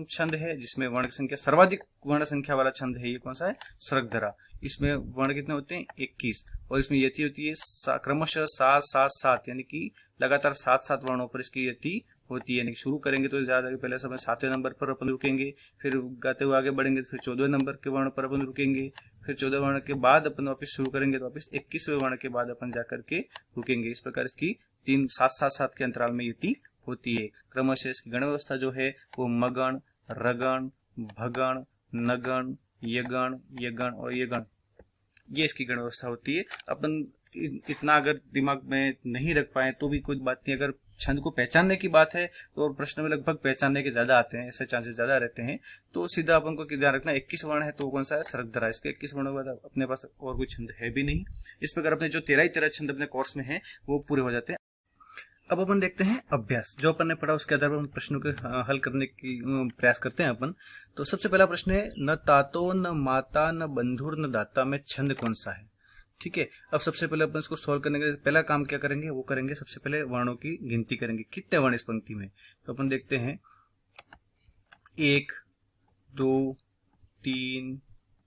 Speaker 1: छंद है जिसमें वर्ण की संख्या सर्वाधिक वर्ण संख्या वाला छंद है, ये कौन सा है? सृगधरा। इसमें वर्ण कितने होते हैं? 21, और इसमें यति होती है क्रमशः 7, 7, 7, यानी कि लगातार 7 वर्णों पर इसकी यति होती है। यानी कि शुरू करेंगे तो ज्यादा पहले समय 7वें नंबर पर अपन रुकेंगे, फिर गाते हुए आगे बढ़ेंगे तो फिर 14वें नंबर के वर्ण पर अपन रुकेंगे, फिर 14 वर्ण के बाद अपन वापस शुरू करेंगे तो वापस 21वें वर्ण के बाद अपन जाकर के रुकेंगे। इस प्रकार इसकी 3 7 के अंतराल में यति होती है। क्रमशः इसकी गण व्यवस्था जो है वो मगण, रगण, भगण, नगण, यगण, यगण और यगण, ये इसकी गण व्यवस्था होती है। अपन इतना अगर दिमाग में नहीं रख पाए तो भी कोई बात नहीं, अगर छंद को पहचानने की बात है तो प्रश्न में लगभग पहचानने के ज्यादा आते हैं, ऐसे चांसेस ज्यादा रहते हैं। तो सीधा अपन को ध्यान रखना 21 वर्ण है तो कौन सा है? सृगधरा। इसके 21 वर्णों के बाद अपने पास और कोई छंद है भी नहीं। इस प्रकार अपने जो 13 छंद अपने कोर्स में है वो पूरे हो जाते हैं। अब अपन देखते हैं अभ्यास, जो अपन ने पढ़ा उसके आधार पर हम प्रश्नों के हल करने की प्रयास करते हैं अपन। तो सबसे पहला प्रश्न है, न तातो न माता न बंधुर न दाता में छंद कौन सा है? ठीक है, अब सबसे पहले अपन इसको सॉल्व करने के पहला काम क्या करेंगे? वो करेंगे सबसे पहले वर्णों की गिनती करेंगे, कितने वर्ण इस पंक्ति में। तो अपन देखते हैं 1, 2, 3,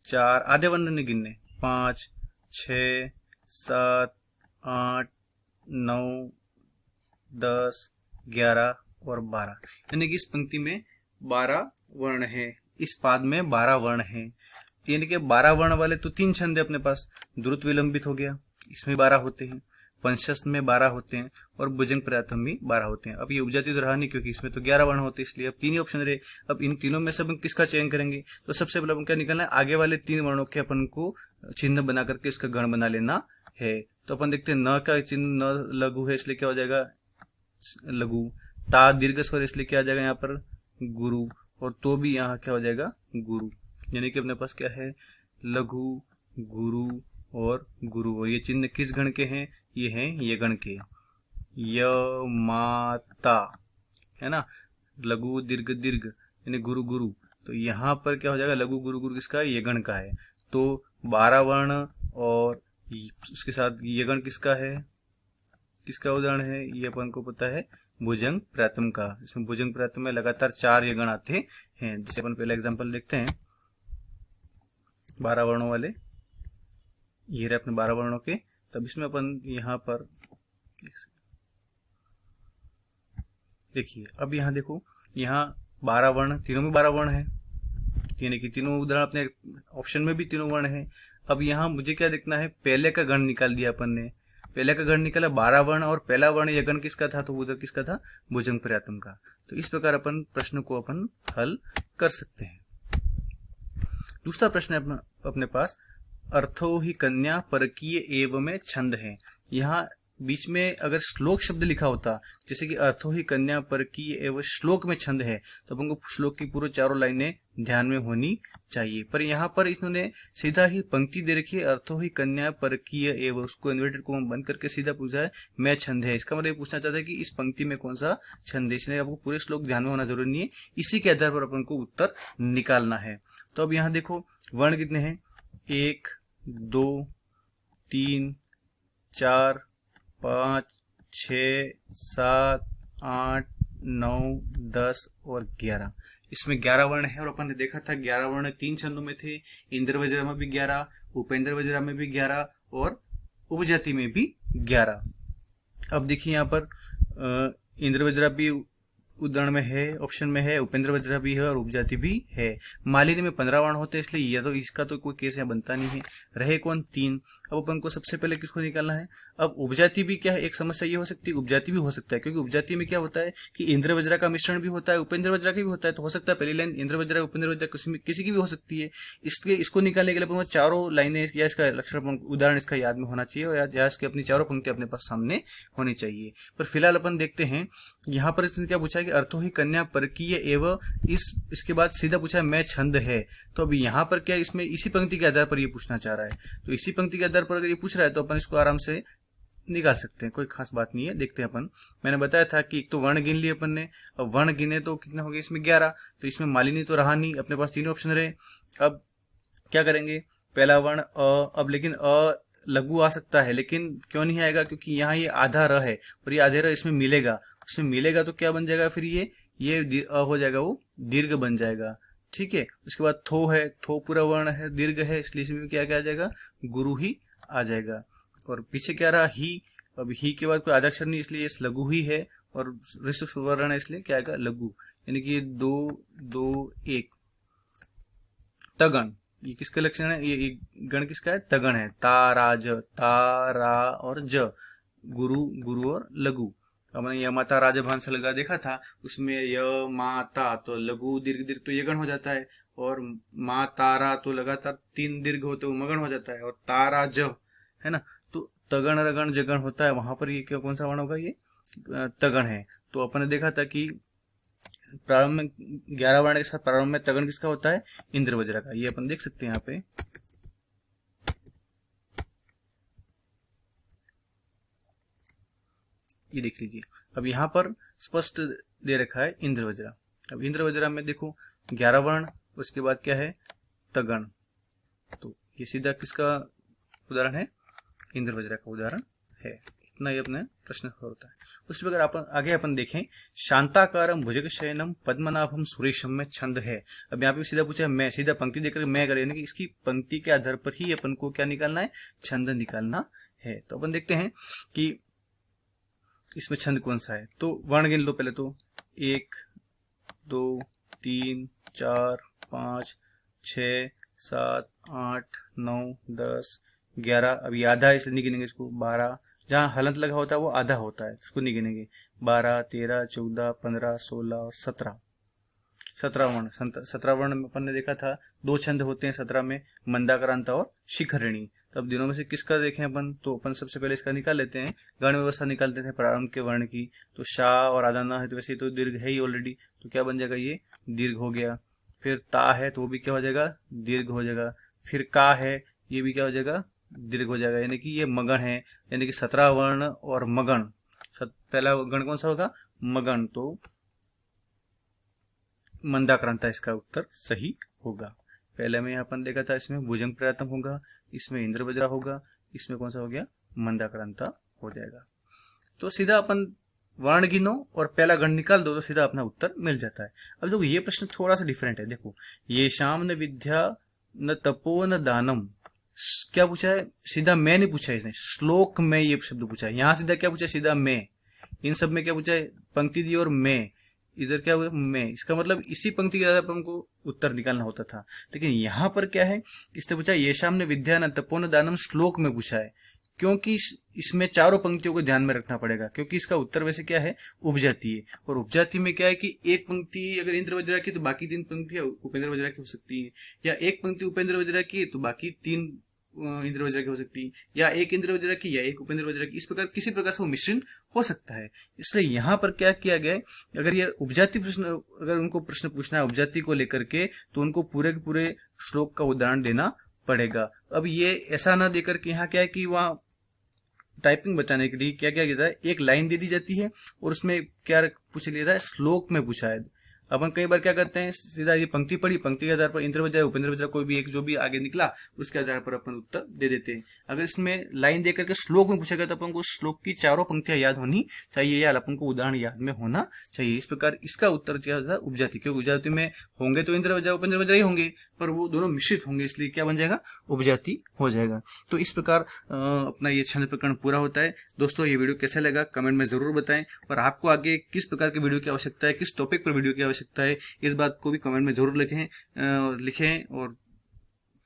Speaker 1: 4, आधे वर्ण नहीं गिनने, 5, 6, 7, 8, 9, 10, 11 और 12, यानी कि इस पंक्ति में 12 वर्ण है, इस पाद में 12 वर्ण है। यानी कि 12 वर्ण वाले तो 3 छंद है अपने पास। द्रुत विलंबित हो गया, इसमें 12 होते हैं। वंशस्थ में 12 होते हैं और भुजंग प्रथम भी 12 होते हैं। अब ये उपजाति तो रहा नहीं क्योंकि इसमें तो 11 वर्ण होते हैं, इसलिए अब 3 ही ऑप्शन रहे। अब इन तीनों में से अपन किसका चयन करेंगे? तो सबसे पहले अपन क्या निकालना है, आगे वाले 3 वर्णों के अपन को चिन्ह बना करके इसका गण बना लेना है। तो अपन देखते हैं न का चिन्ह न लघु है, इसलिए क्या हो जाएगा लघु। ता दीर्घ स्वर, इसलिए क्या आ जाएगा यहाँ पर गुरु। और तो भी यहाँ क्या हो जाएगा गुरु। यानी कि अपने पास क्या है लघु, गुरु और गुरु। और ये चिन्ह किस गण के हैं? ये हैं ये गण के, य माता, है ना, लघु दीर्घ दीर्घ यानी गुरु गुरु। तो यहाँ पर क्या हो जाएगा लघु गुरु गुरु किसका है? ये गण का है। तो 12 वर्ण और उसके साथ ये गण किसका है? किसका उदाहरण है? ये अपन को पता है भुजंग प्रथम का। इसमें भुजंग प्रथम में लगातार 4 ये गण आते हैं। जैसे अपन पहला एग्जांपल देखते हैं 12 वर्णों वाले, ये रहे अपने 12 वर्णों के। तब इसमें अपन यहाँ पर देखिए, अब यहाँ देखो, यहाँ 12 वर्ण, तीनों में 12 वर्ण है, यानी कि तीनों उदाहरण अपने ऑप्शन में भी तीनों वर्ण है। अब यहाँ मुझे क्या देखना है, पहले का गण निकाल दिया अपन ने। पहले का गण निकाला 12 वर्ण और पहला वर्ण यह गण किसका था? तो उधर किसका था? भुजंग प्रथम का। तो इस प्रकार अपन प्रश्न को अपन हल कर सकते हैं। दूसरा प्रश्न है अपने पास, अर्थो ही कन्या परकीय एवं में छंद है। यहाँ बीच में अगर श्लोक शब्द लिखा होता, जैसे कि अर्थो ही कन्या परकीय एवं श्लोक में छंद है, तो अपन को श्लोक की पूरी चारों लाइनें ध्यान में होनी चाहिए। पर यहाँ पर इन्होंने सीधा ही पंक्ति दे रखी है, अर्थो ही कन्या परकीय एवं, उसको इन्वर्टेड कोमा बंद करके सीधा पूछा है मैं छंद है। इसका मतलब पूछना चाहता है कि इस पंक्ति में कौन सा छंद है। इसलिए आपको पूरे श्लोक ध्यान में होना जरूरी नहीं है, इसी के आधार पर अपन को उत्तर निकालना है। तो अब यहाँ देखो वर्ण कितने हैं, 1 2 3 4 5 6 7 8 9 10 और 11। इसमें 11 वर्ण है और अपन ने देखा था 11 वर्ण 3 छंदों में थे, इंद्र वज्रा में भी 11, उपेंद्र वज्रा में भी 11 और उपजाति में भी 11। अब देखिए यहाँ पर इंद्र वज्रा भी उदाहरण में है, ऑप्शन में है, उपेंद्र वज्रा भी है और उपजाति भी है। मालिनी में 15 वर्ण होते हैं, इसलिए ये तो इसका तो कोई केस यहाँ बनता नहीं है। रहे कौन? 3। अब अपन को सबसे पहले किसको निकालना है? अब उपजाति भी क्या है, एक समस्या ये हो सकती है, उपजाति भी हो सकता है, क्योंकि उपजाति में क्या होता है कि इंद्र वज्रा का मिश्रण भी होता है, उपेंद्र वज्रा का भी होता है। तो हो सकता है पहली लाइन इंद्र वज्रा उपेंद्र वज्रा किसी की भी हो सकती है। इसको निकालने के लिए अपन चारों लाइनें या इसका लक्षण उदाहरण इसका याद में होना चाहिए, और या इसकी अपनी चारों पंक्ति अपने पास सामने होनी चाहिए। पर फिलहाल अपन देखते हैं यहाँ पर इसने क्या पूछा है कि अर्थो ही कन्या परकीय एवं, इसके बाद सीधा पूछा है मैं छंद है। तो अभी यहाँ पर क्या इसमें इसी पंक्ति के आधार पर ये पूछना चाह रहा है, तो इसी पंक्ति के आधार पर अगर ये पूछ रहा है तो अपन इसको आराम से निकाल सकते हैं, कोई खास बात नहीं है। देखते हैं अपन, मैंने बताया था कि एक तो वर्ण गिन लिए अपन ने, अब वर्ण गिने तो कितना हो गया इसमें 11। तो इसमें मालिनी तो रहा नहीं, अपने पास 3 ऑप्शन रहे। अब क्या करेंगे, पहला वर्ण अ, अब लेकिन अ लघु आ सकता है, लेकिन क्यों नहीं आएगा, क्योंकि यहाँ ये आधा र है और ये आधे र इसमें मिलेगा, उसमें मिलेगा तो क्या बन जाएगा फिर ये अ हो जाएगा, वो दीर्घ बन जाएगा। ठीक है, उसके बाद थो है, थो पूरा वर्ण है, दीर्घ है, इसलिए इसमें क्या क्या आ जाएगा, गुरु ही आ जाएगा। और पीछे क्या रहा, ही। अब ही के बाद कोई आद्याक्षर नहीं, इसलिए इस लघु ही है, और ऋषभ वर्ण है इसलिए क्या आएगा, लघु। यानी कि 2 2 1 तगण, ये किसका लक्षण है, ये गण किसका है, तगण है। ताराज, तारा और ज, गुरु गुरु और लघु। हमने य माता राजभान से लगा देखा था, उसमें य माता तो लघु दीर्घ दीर्घ तो ये गण हो जाता है, और माँ तारा तो लगातार 3 दीर्घ होते वो मगण हो जाता है, और तारा ज है ना। तो तगण रगण जगण होता है, वहां पर ये क्या कौन सा वर्ण होगा, ये तगण है। तो अपन ने देखा था कि प्रारंभ में 11 वर्ण के साथ प्रारंभ में तगण किसका होता है, इंद्र वज्रा का। ये अपन देख सकते हैं यहाँ पे, ये देख लीजिए। अब यहाँ पर स्पष्ट दे रखा है इंद्र वज्रा। अब इंद्र वज्रा में देखो 11 वर्ण, उसके बाद क्या है, तगण। तो ये सीधा किसका उदाहरण है, इंद्र वज्रा का उदाहरण है। इतना ही अपने प्रश्न होता है। उसी प्रकार अपन आगे अपन देखें, शांताकारम भुजग शयनम पद्मनाभम सुरेशम में छंद है। अब यहाँ पे सीधा पूछा है मैं, सीधा पंक्ति देकर मैं करें, यानी कि इसकी पंक्ति के आधार पर ही अपन को क्या निकालना है, छंद निकालना है। तो अपन देखते हैं कि इसमें छंद कौन सा है। तो वर्ण गिन लो पहले, तो 1 2 3 4 5 6 7 8 9 10 11। अब आधा है इसलिए नहीं गिनेंगे इसको, 12 जहाँ हलंत लगा होता है वो आधा होता है, उसको नहीं गिनेंगे। 12, 13, 14, 15, 16 और 17, 17 वर्ण। 17 वर्ण में अपन ने देखा था 2 छंद होते हैं 17 में, मंदाक्रांता और शिखरिणी। तब दिनों में से किसका देखें अपन, तो अपन सबसे पहले इसका निकाल लेते हैं, गण व्यवस्था निकाल लेते हैं प्रारंभ के वर्ण की। तो शाह और आदाना है तो वैसे तो दीर्घ है ही ऑलरेडी, तो क्या बन जाएगा, ये दीर्घ हो गया। फिर ता है तो वो भी क्या हो जाएगा, दीर्घ हो जाएगा। फिर का है, ये भी क्या हो जाएगा, दीर्घ हो जाएगा। यानी कि ये मगन है, यानी कि 17 वर्ण और मगन। पहला गण कौन सा होगा, मगन, तो मंदाक्रांता इसका उत्तर सही होगा। पहले में अपन देखा था इसमें भुजंग प्रयातम होगा, इसमें इंद्रवज्रा होगा, इसमें कौन सा हो गया, मंदाक्रांता हो जाएगा। तो सीधा अपन वर्ण गिनो और पहला गण निकाल दो तो सीधा अपना उत्तर मिल जाता है। अब देखो ये प्रश्न थोड़ा सा डिफरेंट है, देखो ये शाम न विद्या न तपो न दानम, क्या पूछा है, सीधा मैं नहीं पूछा है इसने, श्लोक में ये शब्द पूछा है। यहां सीधा क्या पूछा है, सीधा मैं। इन सब में क्या पूछा है, पंक्ति दी और मैं, इधर क्या हुआ, मैं। इसका मतलब इसी पंक्ति के आधार पर हमको उत्तर निकालना होता था। लेकिन यहां पर क्या है, इसने पूछा ये शाम ने विद्या न तपो न दानम, श्लोक में पूछा है, क्योंकि इसमें चारों पंक्तियों को ध्यान में रखना पड़ेगा, क्योंकि इसका उत्तर वैसे क्या है, उपजाति है। और उपजाति में क्या है कि एक पंक्ति अगर इंद्र वज्रा की तो बाकी 3 पंक्तियां उपेंद्र वज्रा की हो सकती है, या एक पंक्ति उपेंद्र वज्रा की तो बाकी 3 इंद्र वज्रा की हो सकती है, या एक इंद्र वज्रा की या एक उपेंद्र वज्रा की। इस प्रकार किसी प्रकार से वो मिश्रण हो सकता है। इसलिए यहाँ पर क्या किया गया है, अगर ये उपजाति प्रश्न, अगर उनको प्रश्न पूछना है उपजाति को लेकर के, तो उनको पूरे के पूरे श्लोक का उदाहरण देना पड़ेगा। अब ये ऐसा ना देकर के यहाँ क्या है कि वहाँ टाइपिंग बचाने के लिए क्या क्या किया है, एक लाइन दे दी जाती है और उसमें क्या पूछ लिया था, श्लोक में पूछा है। अपन कई बार क्या करते हैं, सीधा ये पंक्ति पढ़ी, पंक्ति के आधार पर इंद्र वज्रा उपेंद्र वज्रा कोई भी एक जो भी आगे निकला उसके आधार पर अपन उत्तर दे देते हैं। अगर इसमें लाइन देकर के श्लोक में पूछा गया तो अपन को श्लोक की चारों पंक्तियां याद होनी चाहिए या अपन को उदाहरण याद में होना चाहिए। इस प्रकार इसका उत्तर क्या होता है, उपजाति। क्योंकि उपजाति में होंगे तो इंद्र वज्रा उपेंद्र वज्रा ही होंगे, पर वो दोनों मिश्रित होंगे, इसलिए क्या बन जाएगा, उपजाति हो जाएगा। तो इस प्रकार अपना ये छंद प्रकरण पूरा होता है। दोस्तों ये वीडियो कैसा लगा कमेंट में जरूर बताएं, और आपको आगे किस प्रकार की वीडियो की आवश्यकता है, किस टॉपिक पर वीडियो की आवश्यकता है, इस बात को भी कमेंट में जरूर लिखें और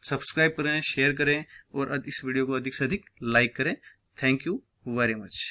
Speaker 1: सब्सक्राइब करें, शेयर करें और इस वीडियो को अधिक से अधिक लाइक करें। Thank you very much.